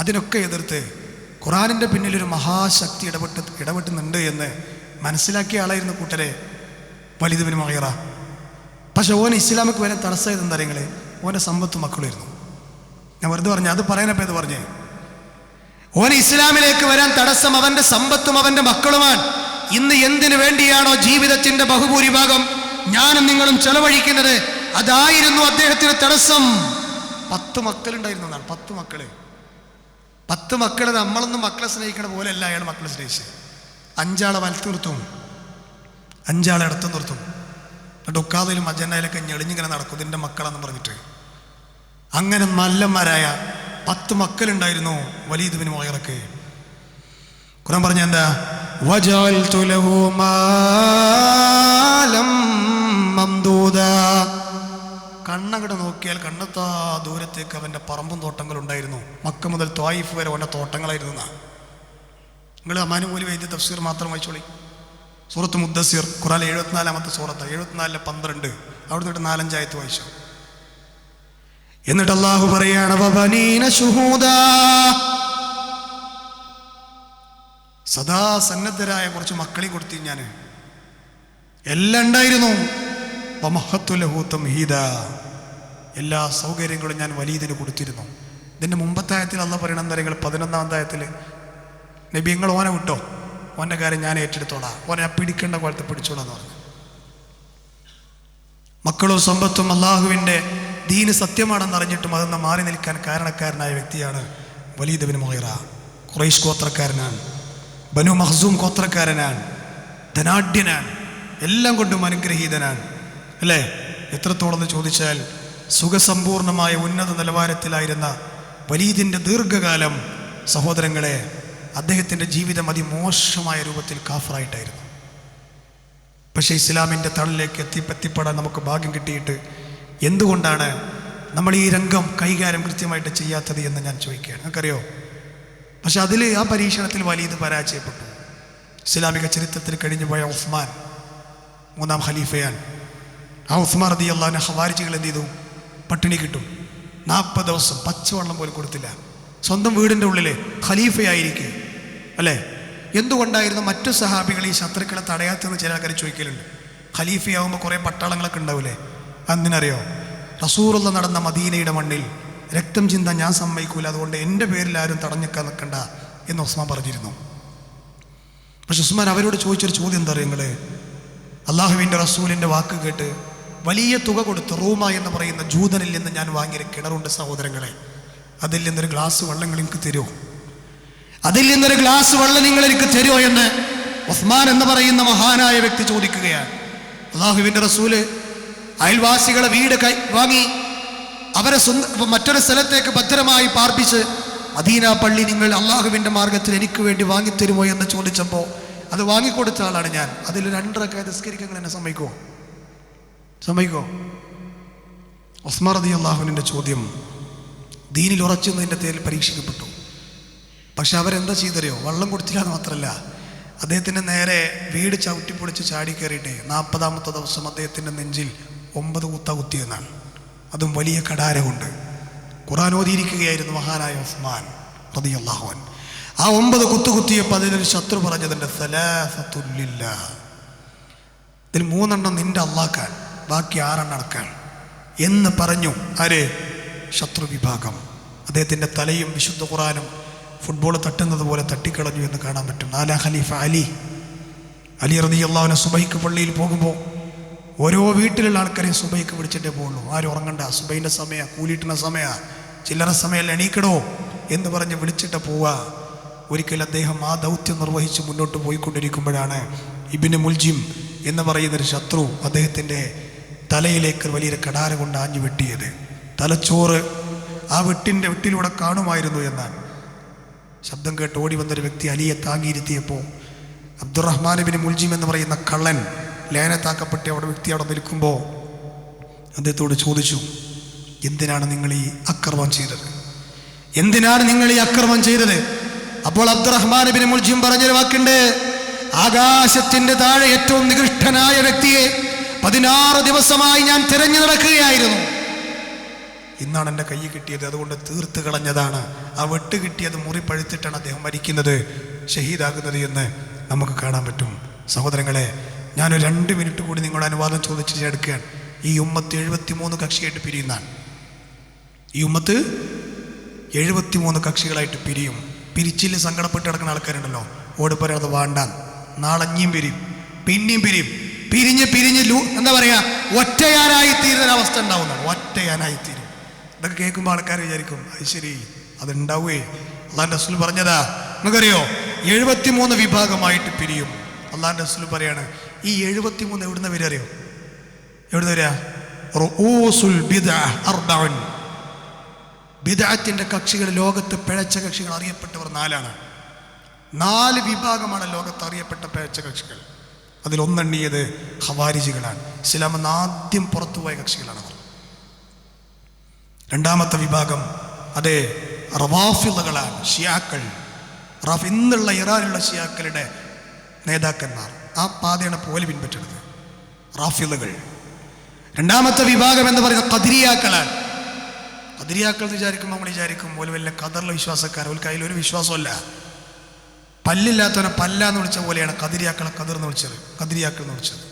അതിനൊക്കെ എതിർത്ത് ഖുർആനിൻ്റെ പിന്നിലൊരു മഹാശക്തി ഇടപെട്ടുന്നുണ്ട് എന്ന് മനസ്സിലാക്കിയ ആളായിരുന്നു കൂട്ടരെ വലീദ് ബിൻ മുഗീറ. പക്ഷെ ഓൻ ഇസ്ലാമിക്ക് വരെ തടസ്സമായത് എന്താ നിങ്ങൾ? ഓൻ്റെ സമ്പത്തും മക്കളുമായിരുന്നു. ഞാൻ വെറുതെ പറഞ്ഞു, അത് പറയാനപ്പോൾ ഇത് പറഞ്ഞേ. ഓൻ ഇസ്ലാമിലേക്ക് വരാൻ തടസ്സം അവൻ്റെ സമ്പത്തും അവൻ്റെ മക്കളുമാണ്. ഇന്ന് എന്തിനു വേണ്ടിയാണോ ജീവിതത്തിൻ്റെ ബഹുഭൂരിഭാഗം ഞാനും നിങ്ങളും ചെലവഴിക്കുന്നത്, അതായിരുന്നു അദ്ദേഹത്തിന് തടസ്സം. 10 മക്കളുണ്ടായിരുന്നു എന്നാണ്. 10 മക്കള്. 10 മക്കള്. നമ്മളൊന്നും മക്കളെ സ്നേഹിക്കണ പോലെ അല്ല അയാൾ മക്കളെ സ്നേഹിച്ചത്. 5 ആളെ വലത്ത് നിർത്തും, 5 ആളെ ഇടത്ത് നിർത്തും. എന്നിട്ട് ഉക്കാതിലും അജണ്ടയിലൊക്കെ ഞെളിഞ്ഞിങ്ങനെ നടക്കും, ഇതിൻ്റെ മക്കളെന്ന് പറഞ്ഞിട്ട്. അങ്ങനെ നല്ലന്മാരായ 10 മക്കളുണ്ടായിരുന്നു വലീദ് ബിൻ മുഗീറക്ക്. ഖുർആൻ പറഞ്ഞ എന്താ? വജഅൽതു ലഹു മാലം മംദൂദാ. കണ്ണങ്ങോട്ട് നോക്കിയാൽ കണ്ണെത്താ ദൂരത്തേക്ക് അവൻ്റെ പറമ്പും തോട്ടങ്ങളും ഉണ്ടായിരുന്നു. മക്ക മുതൽ ത്വായിഫ് വരെ അവൻ്റെ തോട്ടങ്ങളായിരുന്നു. നിങ്ങൾ അമാനുമൂലി വൈദ്യ തഫ്സീർ മാത്രം വായിച്ചോളി. സൂറത്ത് മുദ്ദസ്സിർ, ഖുർആനിലെ 74-ാമത്തെ സൂറത്ത്, 74-12, അവിടുന്ന് 4-5 ആയത്ത് വായിച്ചു. എന്നിട്ട് അല്ലാഹു പറയാണ്, വബനീന ശുഹൂദാ, സദാ സന്നദ്ധരായ കുറച്ച് മക്കളെ കൊടുത്തു ഞാൻ. എല്ലാം ഉണ്ടായിരുന്നു. വമഹത്തു ലഹു തംഹീദാ, എല്ലാ സൗകര്യങ്ങളും ഞാൻ വലീദിന് കൊടുത്തിരുന്നു. ഇതിൻ്റെ മുമ്പത്തെ ആയത്തിൽ അല്ലാഹു പറയണം എന്താ പറയുക? 11-ാമത്തെ ആയത്തിൽ, നബി നിങ്ങൾ ഓനെ വിട്ടോ, ഓൻ്റെ കാര്യം ഞാൻ ഏറ്റെടുത്തോളാം, ഓനെ ഞാൻ പിടിക്കേണ്ട പോലത്തെ പിടിച്ചോളാം എന്ന് പറഞ്ഞു. മക്കളും സമ്പത്തും അള്ളാഹുവിൻ്റെ ദീന് സത്യമാണെന്നറിഞ്ഞിട്ടും അതൊന്ന് മാറി നിൽക്കാൻ കാരണക്കാരനായ വ്യക്തിയാണ് വലീദ് ബിൻ മുഗീറ. ഖുറൈശ് ഗോത്രക്കാരനാണ്, ബനു മഖ്സൂം ഗോത്രക്കാരനാണ്, ധനാഢ്യനാണ്, എല്ലാം കൊണ്ടും അനുഗ്രഹീതനാണ്. അല്ലേ? എത്രത്തോളം എന്ന് ചോദിച്ചാൽ സുഖസമ്പൂർണമായ ഉന്നത നിലവാരത്തിലായിരുന്ന വലീദിൻ്റെ ദീർഘകാലം സഹോദരങ്ങളെ, അദ്ദേഹത്തിൻ്റെ ജീവിതം അതിമോശമായ രൂപത്തിൽ കാഫറായിട്ടായിരുന്നു. പക്ഷേ ഇസ്ലാമിൻ്റെ തണലിലേക്ക് എത്തിപ്പെടാൻ നമുക്ക് ഭാഗ്യം കിട്ടിയിട്ട് എന്തുകൊണ്ടാണ് നമ്മൾ ഈ രംഗം കൈകാര്യം കൃത്യമായിട്ട് ചെയ്യാത്തത് എന്ന് ഞാൻ ചോദിക്കുകയാണ്. നിങ്ങൾക്കറിയോ? പക്ഷെ അതിൽ ആ പരീക്ഷണത്തിൽ വലിയത് പരാജയപ്പെട്ടു. ഇസ്ലാമിക ചരിത്രത്തിൽ കഴിഞ്ഞു പോയ ഉസ്മാൻ, മൂന്നാം ഖലീഫയാണ്. ആ ഉസ്മാൻ റളിയല്ലാഹു അൻഹു ഖവാരിജികൾ എന്ത് ചെയ്തു? പട്ടിണി കിട്ടും. 40 ദിവസം പച്ചവെള്ളം പോലും കൊടുത്തില്ല. സ്വന്തം വീടിൻ്റെ ഉള്ളിൽ ഖലീഫയായിരിക്കും അല്ലേ? എന്തുകൊണ്ടായിരുന്നു മറ്റു സഹാബികൾ ഈ ശത്രുക്കളെ തടയാത്തെന്ന് ചില ആൾക്കാർ ചോദിക്കലുണ്ട്. ഖലീഫയാകുമ്പോൾ കുറേ പട്ടാളങ്ങളൊക്കെ ഉണ്ടാവില്ലേ? എന്തിനറിയോ? റസൂലുള്ള നടന്ന മദീനയുടെ മണ്ണിൽ രക്തം ചിന്താൻ ഞാൻ സമ്മതിക്കൂല, അതുകൊണ്ട് എൻ്റെ പേരിൽ ആരും തടഞ്ഞിക്കാൻ നിൽക്കണ്ട എന്ന് ഉസ്മാൻ പറഞ്ഞിരുന്നു. പക്ഷെ ഉസ്മാൻ അവരോട് ചോദിച്ചൊരു ചോദ്യം എന്താ അറിയോ? നിങ്ങൾ അള്ളാഹുവിൻ്റെ റസൂലിൻ്റെ വാക്ക് കേട്ട് വലിയ തുക കൊടുത്ത് റൂമ എന്ന് പറയുന്ന ജൂതനിൽ നിന്ന് ഞാൻ വാങ്ങിയ കിണറുണ്ട് സഹോദരങ്ങളെ, അതിൽ നിന്നൊരു ഗ്ലാസ് വെള്ളം നിങ്ങൾ എനിക്ക് തരുമോ? അതിൽ നിന്നൊരു ഗ്ലാസ് വെള്ളം നിങ്ങൾ എനിക്ക് തരുമോ എന്ന് ഉസ്മാൻ എന്ന് പറയുന്ന മഹാനായ വ്യക്തി ചോദിക്കുകയാണ്. അള്ളാഹുവിൻ്റെ റസൂല് അയൽവാസികളെ വീട് വാങ്ങി അവരെ മറ്റൊരു സ്ഥലത്തേക്ക് ഭദ്രമായി പാർപ്പിച്ച് മദീന പള്ളി നിങ്ങൾ അള്ളാഹുവിൻ്റെ മാർഗത്തിൽ എനിക്ക് വേണ്ടി വാങ്ങിത്തരുമോ എന്ന് ചോദിച്ചപ്പോൾ അത് വാങ്ങിക്കൊടുത്ത ആളാണ് ഞാൻ. അതിൽ 2 റക്അത്ത് നിസ്കരിക്കാൻ എന്നെ സമ്മതിക്കോ? ഉസ്മാൻ റളിയല്ലാഹു അൻഹുവിൻ്റെ ചോദ്യം ദീനിൽ ഉറച്ചതിൻ്റെ പേരിൽ പരീക്ഷിക്കപ്പെട്ടു. പക്ഷെ അവരെന്താ ചെയ്തറിയോ? വെള്ളം കൊടുത്തില്ല എന്ന് മാത്രമല്ല, അദ്ദേഹത്തിൻ്റെ നേരെ വീട് ചവിട്ടിപ്പൊളിച്ച് ചാടി കയറിയിട്ട് 40ാമത്തെ ദിവസം അദ്ദേഹത്തിൻ്റെ നെഞ്ചിൽ 9 കുത്ത കുത്തിയെന്നാണ്. അതും വലിയ കടാരമുണ്ട്. ഖുർആൻ ഓതിയിരിക്കുകയായിരുന്നു മഹാനായ ഉസ്മാൻ റളിയല്ലാഹു അൻഹു. ആ 9 കുത്തിയപ്പോൾ അതിലൊരു ശത്രു പറഞ്ഞതുണ്ട്, സലാസത്തുൻ ലില്ലാഹ്, ഇതിൽ 3 നിന്റെ അള്ളാക്കാൻ, ബാക്കി 6 അടക്കാൻ എന്ന് പറഞ്ഞു. ആര്? ശത്രു വിഭാഗം. അദ്ദേഹത്തിൻ്റെ തലയും വിശുദ്ധ ഖുർആനും ഫുട്ബോൾ തട്ടുന്നത് പോലെ തട്ടിക്കളഞ്ഞു എന്ന് കാണാൻ പറ്റും. 4ാം ഖലീഫ അലി റളിയല്ലാഹു അൻഹു സുബൈക്ക് പള്ളിയിൽ പോകുമ്പോൾ ഓരോ വീട്ടിലുള്ള ആൾക്കാരെയും സുബൈക്ക് വിളിച്ചിട്ടേ പോകുള്ളൂ. ആരും ഉറങ്ങണ്ട, സുബൈൻ്റെ സമയ, കൂലിട്ടുന്ന സമയ, ചില്ലറ സമയമല്ല, എണീക്കടോ എന്ന് പറഞ്ഞ് വിളിച്ചിട്ട് പോവുക. ഒരിക്കൽ അദ്ദേഹം ആ ദൗത്യം നിർവഹിച്ച് മുന്നോട്ട് പോയിക്കൊണ്ടിരിക്കുമ്പോഴാണ് ഇബ്നു മുൽജിം എന്ന് പറയുന്നൊരു ശത്രു അദ്ദേഹത്തിൻ്റെ തലയിലേക്ക് വലിയൊരു കടാര കൊണ്ട് ആഞ്ഞു വെട്ടിയത്. തലച്ചോറ് ആ വെട്ടിലൂടെ കാണുമായിരുന്നു എന്നാണ്. ശബ്ദം കേട്ട് ഓടി വന്നൊരു വ്യക്തി അലിയെ താങ്ങിയിരുത്തിയപ്പോൾ അബ്ദുറഹ്മാൻ ഇബ്നു മുൽജിം എന്ന് പറയുന്ന കള്ളൻ ലേനത്താക്കപ്പെട്ട വ്യക്തി അവിടെ നിൽക്കുമ്പോൾ അദ്ദേഹത്തോട് ചോദിച്ചു, എന്തിനാണ് നിങ്ങൾ ഈ അക്രമം ചെയ്തത്? എന്തിനാണ് നിങ്ങൾ ഈ അക്രമം ചെയ്തത്? അപ്പോൾ അബ്ദുറഹ്മാൻ ഇബ്നു മുൽജിം പറഞ്ഞൊരു വാക്കുണ്ട്, ആകാശത്തിന്റെ താഴെ ഏറ്റവും നികൃഷ്ടനായ വ്യക്തിയെ 16 ദിവസമായി ഞാൻ തിരഞ്ഞു നടക്കുകയായിരുന്നു. ഇന്നാണ് എൻ്റെ കൈ കിട്ടിയത്, അതുകൊണ്ട് തീർത്ത് കളഞ്ഞതാണ്. ആ വെട്ട് കിട്ടിയത് മുറി പഴുത്തിട്ടാണ് അദ്ദേഹം മരിക്കുന്നത്, ഷഹീദാകുന്നത് എന്ന് നമുക്ക് കാണാൻ പറ്റും. സഹോദരങ്ങളെ, ഞാനൊരു 2 മിനിറ്റ് കൂടി നിങ്ങളുടെ അനുവാദം ചോദിച്ചിട്ട് എടുക്കുകയാണ്. ഈ ഉമ്മത്ത് 73 കക്ഷിയായിട്ട് പിരിയുന്നതാണ്. ഈ ഉമ്മത്ത് 73 കക്ഷികളായിട്ട് പിരിയും. പിരിച്ചിൽ സങ്കടപ്പെട്ട് കിടക്കുന്ന ആൾക്കാരുണ്ടല്ലോ, ഓടിപ്പോരാത് വേണ്ടാൻ, നാളെ ഇനിയും പിരിയും, പിന്നെയും പിരിയും. പിരിഞ്ഞ് എന്താ പറയുക, ഒറ്റയാനായി തീരുന്ന അവസ്ഥ ഉണ്ടാവുന്നതാണ്. ഒറ്റയാനായിത്തീരും. ഇതൊക്കെ കേൾക്കുമ്പോൾ ആൾക്കാർ വിചാരിക്കും അത് ശരി, അതുണ്ടാവേ. അള്ളാന്റെ റസൂൽ പറഞ്ഞതാ. നിങ്ങൾക്കറിയോ 73 വിഭാഗമായിട്ട് പിരിയും. അള്ളാന്റെ റസൂൽ പറയാണ്, ഈ 73 എവിടുന്ന വരിക അറിയോ? എവിടുന്ന വരിക? റഊസുൽ ബിദ്അഹ് 4. ബിദ്അത്തിന്റെ കക്ഷികൾ, ലോകത്ത് പിഴച്ച കക്ഷികൾ അറിയപ്പെട്ടവർ 4 4 വിഭാഗമാണ് ലോകത്ത് അറിയപ്പെട്ട പിഴച്ച കക്ഷികൾ. അതിലൊന്നെണ്ണിയത് ഖവാരിജികളാണ്. ഇസ്ലാം എന്ന് ആദ്യം പുറത്തുപോയ കക്ഷികളാണ് അവർ. 2ാമത്തെ വിഭാഗം അതേ റവാഫിദുകളാണ്, ഷിയാക്കൾ. ഇന്നുള്ള ഇറാനുള്ള ഷിയാക്കളുടെ നേതാക്കന്മാർ ആ പാതയാണ് പോലെ പിൻപറ്റുന്നത്, റാഫിദുകൾ. 2ാമത്തെ വിഭാഗം എന്ന് പറയുന്നത് ഖദരിയാക്കളാണ്. ഖദരിയാക്കൾ എന്ന് വിചാരിക്കുമ്പോൾ നമ്മൾ വിചാരിക്കും ഒരു വല്ല ഖദറിലെ വിശ്വാസക്കാർ, അവർക്ക് അതിലൊരു വിശ്വാസമല്ല. പല്ലില്ലാത്തവനെ പല്ലാന്ന് വിളിച്ച പോലെയാണ് ഖദരിയാക്കളെ ഖദർ എന്ന് വിളിച്ചത്, ഖദരിയാക്കൾ എന്ന് വിളിച്ചത്.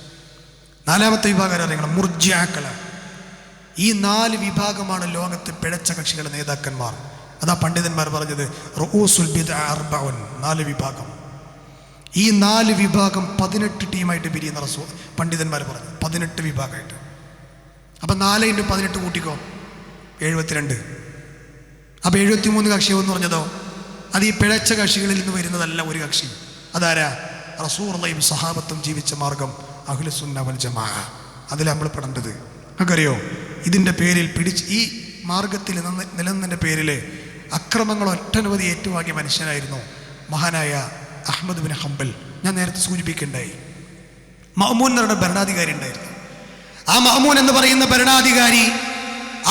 4ാമത്തെ വിഭാഗം അറിയണം, മുർജിയാക്കളാണ്. ഈ 4 വിഭാഗമാണ് ലോകത്തെ പിഴച്ച കക്ഷികളുടെ നേതാക്കന്മാർ. അതാ പണ്ഡിതന്മാർ പറഞ്ഞത് റഊസുൽ ബിദ്അഹ് 4 വിഭാഗം. ഈ 4 വിഭാഗം 18 ടീമായിട്ട് പിരിയുന്ന റസൂൽ പണ്ഡിതന്മാർ പറഞ്ഞു, 18 വിഭാഗമായിട്ട്. അപ്പം 4 × 18 കൂട്ടിക്കോ, 72. അപ്പം 73 കക്ഷിയെന്ന് പറഞ്ഞതോ അത് ഈ പിഴച്ച കക്ഷികളിൽ നിന്ന് വരുന്നതല്ല ഒരു കക്ഷി. അതാരാ? റസൂലുള്ളാഹിയും സഹാബത്തും ജീവിച്ച മാർഗം അഹ്ലുസുന്ന വൽ ജമാഅ. അതിൽ നമ്മൾ പെടേണ്ടത് നമുക്കറിയോ? ഇതിൻ്റെ പേരിൽ ഈ മാർഗത്തിൽ നിലനിന്നതിൻ്റെ പേരിൽ അക്രമങ്ങൾ ഒറ്റനവധി ഏറ്റുവാങ്ങിയ മനുഷ്യനായിരുന്നു മഹാനായ അഹ്മദ് ബിൻ ഹംബൽ. ഞാൻ നേരത്തെ സൂചിപ്പിക്കുകയുണ്ടായി, മഅ്മൂൻ എന്ന് പറയുന്ന ഭരണാധികാരി ഉണ്ടായിരുന്നു. ആ മഅ്മൂൻ എന്ന് പറയുന്ന ഭരണാധികാരി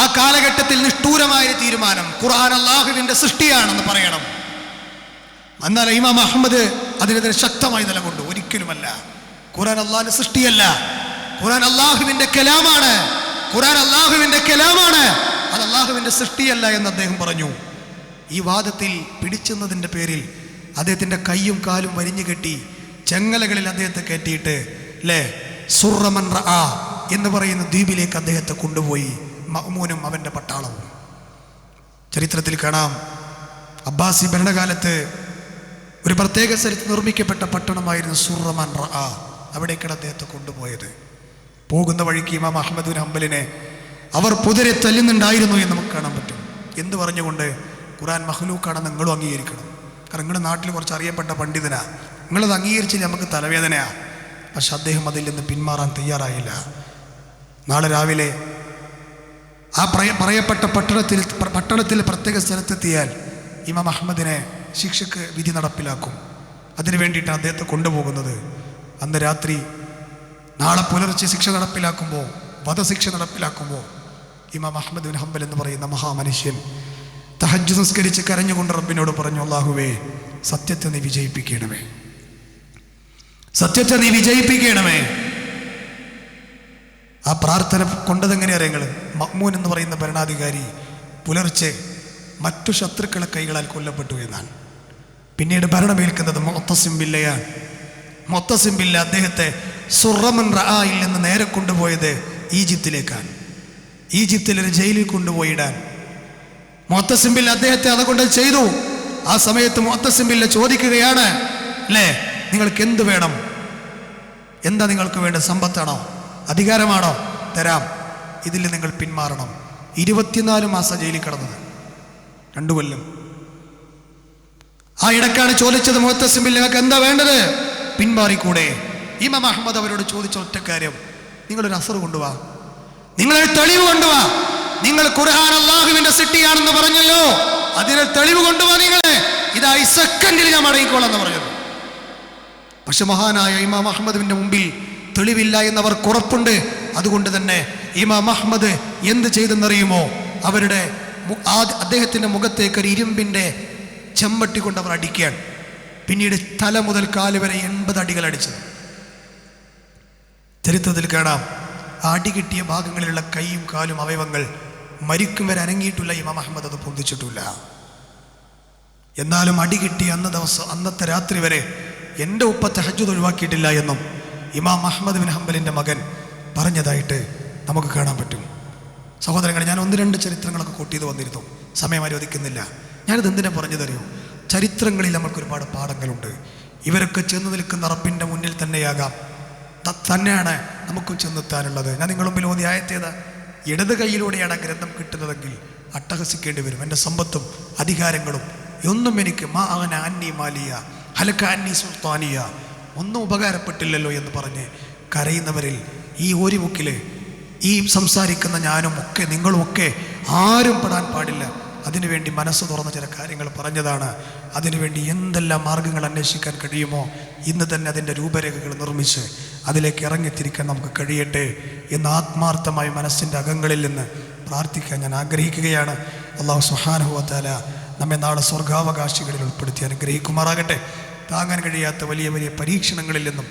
ആ കാലഘട്ടത്തിൽ നിഷ്ഠൂരമായ തീരുമാനം, ഖുർആൻ അല്ലാഹുവിന്റെ സൃഷ്ടിയാണെന്ന് പറയണം. എന്നാൽ ഇമാം അഹ്മദ് അതിനെതിരെ ശക്തമായി നിലകൊണ്ടു. ഒരിക്കലുമല്ല, ഖുർആൻ അല്ലാഹുവിന്റെ സൃഷ്ടിയല്ല, ഖുർആൻ അല്ലാഹുവിന്റെ കലാമാണ്, ഖുർആൻ അല്ലാഹുവിന്റെ കലാമാണ്, അത് അല്ലാഹുവിന്റെ സൃഷ്ടിയല്ല എന്ന് അദ്ദേഹം പറഞ്ഞു. ഈ വാദത്തിൽ പിടിച്ചെന്നതിൻ്റെ പേരിൽ അദ്ദേഹത്തിൻ്റെ കയ്യും കാലും വരിഞ്ഞു കെട്ടി ചെങ്ങലകളിൽ അദ്ദേഹത്തെ കയറ്റിയിട്ട് സുറമൻ റആ എന്ന് പറയുന്ന ദ്വീപിലേക്ക് അദ്ദേഹത്തെ കൊണ്ടുപോയി മഅ്മൂനും അവൻ്റെ പട്ടാളവും. ചരിത്രത്തിൽ കാണാം, അബ്ബാസി ഭരണകാലത്ത് ഒരു പ്രത്യേക സ്ഥലത്ത് നിർമ്മിക്കപ്പെട്ട പട്ടണമായിരുന്നു സുറമൻ റആ. അവിടേക്കാണ് അദ്ദേഹത്തെ കൊണ്ടുപോയത്. പോകുന്ന വഴിക്ക് ഇമാം അഹ്മദ് ബിൻ ഹംബലിനെ അവർ പുതിരെ തല്ലുന്നുണ്ടായിരുന്നു എന്ന് നമുക്ക് കാണാൻ പറ്റും. എന്ത് പറഞ്ഞുകൊണ്ട്? ഖുർആൻ മഖ്ലൂക്കാണെന്ന് നിങ്ങളും അംഗീകരിക്കണം. കാരണം നിങ്ങളുടെ നാട്ടിൽ കുറച്ച് അറിയപ്പെട്ട പണ്ഡിതനാ, നിങ്ങളത് അംഗീകരിച്ചില്ല, നമുക്ക് തലവേദനയാ. പക്ഷെ അദ്ദേഹം അതിൽ നിന്ന് പിന്മാറാൻ തയ്യാറായില്ല. നാളെ രാവിലെ ആ പറയപ്പെട്ട പട്ടണത്തിൽ പ്രത്യേക സ്ഥലത്തെത്തിയാൽ ഇമാം അഹ്മദിനെ ശിക്ഷക്ക് വിധി നടപ്പിലാക്കും. അതിനു വേണ്ടിയിട്ടാണ് അദ്ദേഹത്തെ കൊണ്ടുപോകുന്നത്. അന്ന് രാത്രി നാളെ പുലർച്ചെ ശിക്ഷ നടപ്പിലാക്കുമ്പോൾ, വധശിക്ഷ നടപ്പിലാക്കുമ്പോൾ ഇമാം അഹ്മദ് ബിൻ ഹംബൽ എന്ന് പറയുന്ന മഹാമനുഷ്യൻ തഹജ്ജുദ് നിസ്കരിച്ച് കരഞ്ഞുകൊണ്ട് റബ്ബിനോട് പറഞ്ഞു, അല്ലാഹുവേ, സത്യത്തെ നീ വിജയിപ്പിക്കണമേ, സത്യത്തെ നീ വിജയിപ്പിക്കണമേ. ആ പ്രാർത്ഥന കൊണ്ടതെങ്ങനെ അറിയങ്ങൾ? മഅ്മൂൻ എന്ന് പറയുന്ന ഭരണാധികാരി പുലർച്ചെ മറ്റു ശത്രുക്കളെ കൈകളാൽ കൊല്ലപ്പെട്ടു എന്നാണ്. പിന്നീട് ഭരണമേൽക്കുന്നത് മുഅത്തസിം ബില്ലയാണ്. മുഅത്തസിം ബില്ല അദ്ദേഹത്തെ സുറമൻ റആയിൽ നിന്ന് നേരെ കൊണ്ടുപോയത് ഈജിപ്തിലേക്കാണ്. ഈജിപ്തിലൊരു ജയിലിൽ കൊണ്ടുപോയിടാൻ മുഅത്തസിം ബില്ല അദ്ദേഹത്തെ അതുകൊണ്ട് ചെയ്തു. ആ സമയത്ത് മുഅത്തസിം ബില്ല ചോദിക്കുകയാണ്, നിങ്ങൾക്ക് എന്ത് വേണം? എന്താ നിങ്ങൾക്ക് വേണ്ട? സമ്പത്താണോ, അധികാരമാണോ? തരാം, ഇതിൽ നിങ്ങൾ പിന്മാറണം. 24 മാസം ജയിലിൽ കിടന്നത്, 2 കൊല്ലം. ആ ഇടക്കാണ് ചോദിച്ചത്, മുഅത്തസിം ബില്ല, നിങ്ങൾക്ക് എന്താ വേണ്ടത്? പിന്മാറിക്കൂടെ? ഇമാം അഹ്മദ് അവരോട് ചോദിച്ച ഒറ്റ കാര്യം, നിങ്ങളൊരു അസർ കൊണ്ടുവാ, നിങ്ങളൊരു തെളിവ് കൊണ്ടുവാ. നിങ്ങൾ ഖുർആൻ അല്ലാഹുവിന്റെ സൃഷ്ടിയാണെന്ന് പറഞ്ഞല്ലോ, അതിന് തെളിവ് കൊണ്ടുവാ. നിങ്ങളെ ഇതാ ഈ സെക്കൻഡിൽ ഞാൻ മടങ്ങിക്കോളാം എന്ന് പറഞ്ഞത്. പക്ഷെ മഹാനായ ഇമാം അഹ്മദിന്റെ മുമ്പിൽ തെളിവില്ല എന്നവർ ഉറപ്പുണ്ട്. അതുകൊണ്ട് തന്നെ ഇമാം അഹ്മദ് എന്ത് ചെയ്തെന്നറിയുമോ? അവരുടെ അദ്ദേഹത്തിന്റെ മുഖത്തേക്ക് ഒരു ഇരുമ്പിന്റെ ചെമ്പട്ടി കൊണ്ട് അവർ അടിക്കുകയാണ്. പിന്നീട് തല മുതൽ കാല് വരെ 80 അടികൾ അടിച്ചത് ചരിത്രത്തിൽ കാണാം. ആ അടി കിട്ടിയ ഭാഗങ്ങളിലുള്ള കൈയും കാലും അവയവങ്ങൾ മരിക്കും വരെ അനങ്ങിയിട്ടില്ല. ഇമാം അഹ്മദ് അത് പൊന്തിച്ചിട്ടില്ല. എന്നാലും അടി കിട്ടിയ അന്നത്തെ രാത്രി വരെ എൻ്റെ ഉപ്പ തഹജ്ജുദ് ഒഴിവാക്കിയിട്ടില്ല എന്നും ഇമാം അഹ്മദ് ബിൻ ഹംബലിൻ്റെ മകൻ പറഞ്ഞതായിട്ട് നമുക്ക് കാണാൻ പറ്റും. സഹോദരങ്ങളെ, ഞാൻ 1-2 ചരിത്രങ്ങളൊക്കെ കൂട്ടിയത് വന്നിരുന്നു, സമയം അനുവദിക്കുന്നില്ല. ഞാനിത് എന്തിനാ പറഞ്ഞു തരുമോ? ചരിത്രങ്ങളിൽ നമുക്ക് ഒരുപാട് പാഠങ്ങളുണ്ട്. ഇവരൊക്കെ ചെന്ന് നിൽക്കുന്ന റബ്ബിൻ്റെ മുന്നിൽ തന്നെയാണ് നമുക്കും ചെന്നെത്താനുള്ളത്. ഞാൻ നിങ്ങളുടെ മുമ്പിൽ ഓതി ആയത്തേത്, ഇടത് കൈയിലൂടെയാണ് ആ ഗ്രന്ഥം കിട്ടുന്നതെങ്കിൽ അട്ടഹസിക്കേണ്ടി വരും. എൻ്റെ സമ്പത്തും അധികാരങ്ങളും ഒന്നും എനിക്ക് അന്നി മാലിയ ഹലക്ക അന്നി സുൽത്താനിയ ഒന്നും ഉപകാരപ്പെട്ടില്ലല്ലോ എന്ന് പറഞ്ഞ് കരയുന്നവരിൽ ഈ ഒരു മുക്കിൽ ഈ സംസാരിക്കുന്ന ഞാനും ഒക്കെ നിങ്ങളുമൊക്കെ ആരും പെടാൻ പാടില്ല. അതിനുവേണ്ടി മനസ്സ് തുറന്ന ചില കാര്യങ്ങൾ പറഞ്ഞതാണ്. അതിനുവേണ്ടി എന്തെല്ലാം മാർഗങ്ങൾ അന്വേഷിക്കാൻ കഴിയുമോ ഇന്ന് തന്നെ അതിൻ്റെ രൂപരേഖകൾ നിർമ്മിച്ച് അതിലേക്ക് ഇറങ്ങിത്തിരിക്കാൻ നമുക്ക് കഴിയട്ടെ എന്ന് ആത്മാർത്ഥമായി മനസ്സിൻ്റെ അകങ്ങളിൽ നിന്ന് പ്രാർത്ഥിക്കാൻ ഞാൻ ആഗ്രഹിക്കുകയാണ്. അല്ലാഹു സുബ്ഹാനഹു വ തആല നമ്മെ നാളെ സ്വർഗാവകാശികളിൽ ഉൾപ്പെടുത്തി അനുഗ്രഹിക്കുമാറാകട്ടെ. താങ്ങാൻ കഴിയാത്ത വലിയ വലിയ പരീക്ഷണങ്ങളിൽ നിന്നും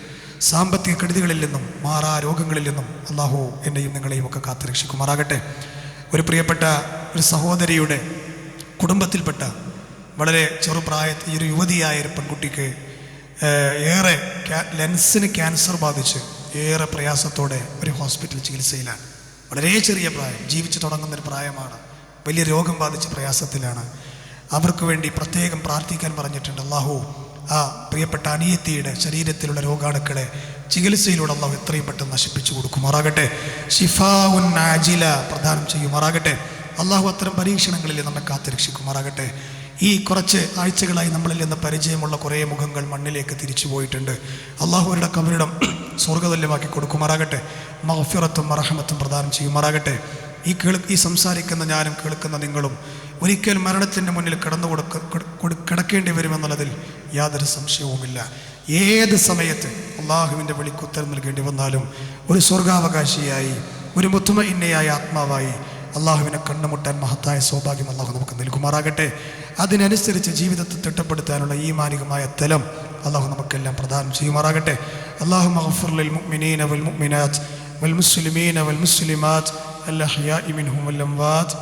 സാമ്പത്തിക കെടുതികളിൽ നിന്നും മാറാ രോഗങ്ങളിൽ നിന്നും അല്ലാഹു എന്നെയും നിങ്ങളെയും ഒക്കെ കാത്തുരക്ഷിക്കുമാറാകട്ടെ. ഒരു പ്രിയപ്പെട്ട ഒരു സഹോദരിയുടെ കുടുംബത്തിൽപ്പെട്ട വളരെ ചെറുപ്രായത്തിൽ ഒരു യുവതിയായ ഒരു പെൺകുട്ടിക്ക് ഏറെ ലെൻസിന് ക്യാൻസർ ബാധിച്ച് ഏറെ പ്രയാസത്തോടെ ഒരു ഹോസ്പിറ്റൽ ചികിത്സയിലാണ്. വളരെ ചെറിയ പ്രായം, ജീവിച്ചു തുടങ്ങുന്നൊരു പ്രായമാണ്. വലിയ രോഗം ബാധിച്ച പ്രയാസത്തിലാണ്. അവർക്ക് വേണ്ടി പ്രത്യേകം പ്രാർത്ഥിക്കാൻ പറഞ്ഞിട്ടുണ്ട്. അല്ലാഹു ആ പ്രിയപ്പെട്ട അനിയത്തിയുടെ ശരീരത്തിലുള്ള രോഗാണുക്കളെ ചികിത്സയിലൂടെ അല്ലാഹു എത്രയും പെട്ടെന്ന് നശിപ്പിച്ചു കൊടുക്കുമാറാകട്ടെ. ശിഫാഉൻ ആജില പ്രദാനം ചെയ്യുമാറാകട്ടെ. അല്ലാഹു അത്തരം പരീക്ഷണങ്ങളിൽ നമ്മെ കാത്തുരക്ഷിക്കുമാറാകട്ടെ. ഈ കുറച്ച് ആഴ്ചകളായി നമ്മളിൽ നിന്ന് പരിചയമുള്ള കുറേ മുഖങ്ങൾ മണ്ണിലേക്ക് തിരിച്ചു പോയിട്ടുണ്ട്. അല്ലാഹു അവരുടെ കബറിടം സ്വർഗ്ഗതുല്യമാക്കി കൊടുക്കുമാറാകട്ടെ. മഗ്ഫിറത്തും റഹ്മത്തും പ്രദാനം ചെയ്യുമാറാകട്ടെ. ഈ സംസാരിക്കുന്ന ഞാനും കേൾക്കുന്ന നിങ്ങളും ഒരിക്കൽ മരണത്തിൻ്റെ മുന്നിൽ കിടക്കേണ്ടി വരുമെന്നുള്ളതിൽ യാതൊരു സംശയവുമില്ല. ഏത് സമയത്ത് അള്ളാഹുവിൻ്റെ വിളിക്കുത്തരം നൽകേണ്ടി വന്നാലും ഒരു സ്വർഗാവകാശിയായി, ഒരു മുത്തുമഇന്നയായ ആത്മാവായി അള്ളാഹുവിനെ കണ്ടുമുട്ടാൻ മഹത്തായ സൗഭാഗ്യം അള്ളാഹു നമുക്ക് നൽകുമാറാകട്ടെ. അതിനനുസരിച്ച് ജീവിതത്തെ തിട്ടപ്പെടുത്താനുള്ള ഈമാനികമായ തലം അള്ളാഹു നമുക്കെല്ലാം പ്രദാനം ചെയ്യുമാറാകട്ടെ. അല്ലാഹുമ്മ ഗ്ഫിർ ലിൽ മുഅ്മിനീന വൽ മുഅ്മിനാത്ത് വൽ മുസ്ലിമീന വൽ മുസ്ലിമാത്ത് അൽ അഹ്യാഇ മിൻഹും വൽ അംവാത്ത്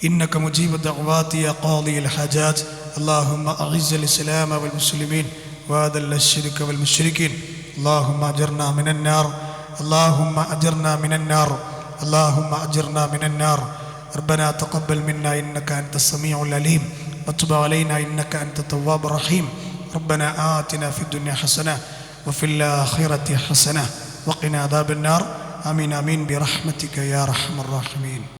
إنك مجيب الدعوات يا قاضي الحاجات. اللهم أعز الإسلام والمسلمين وأذل الشرك والمشركين. اللهم أجرنا من النار. اللهم أجرنا من النار. اللهم أجرنا من النار. ربنا تقبل منا إنك أنت السميع العليم وتب علينا إنك أنت التواب الرحيم. ربنا آتنا في الدنيا حسنة وفي الآخرة حسنة وقنا عذاب النار. آمين آمين برحمتك يا أرحم الراحمين.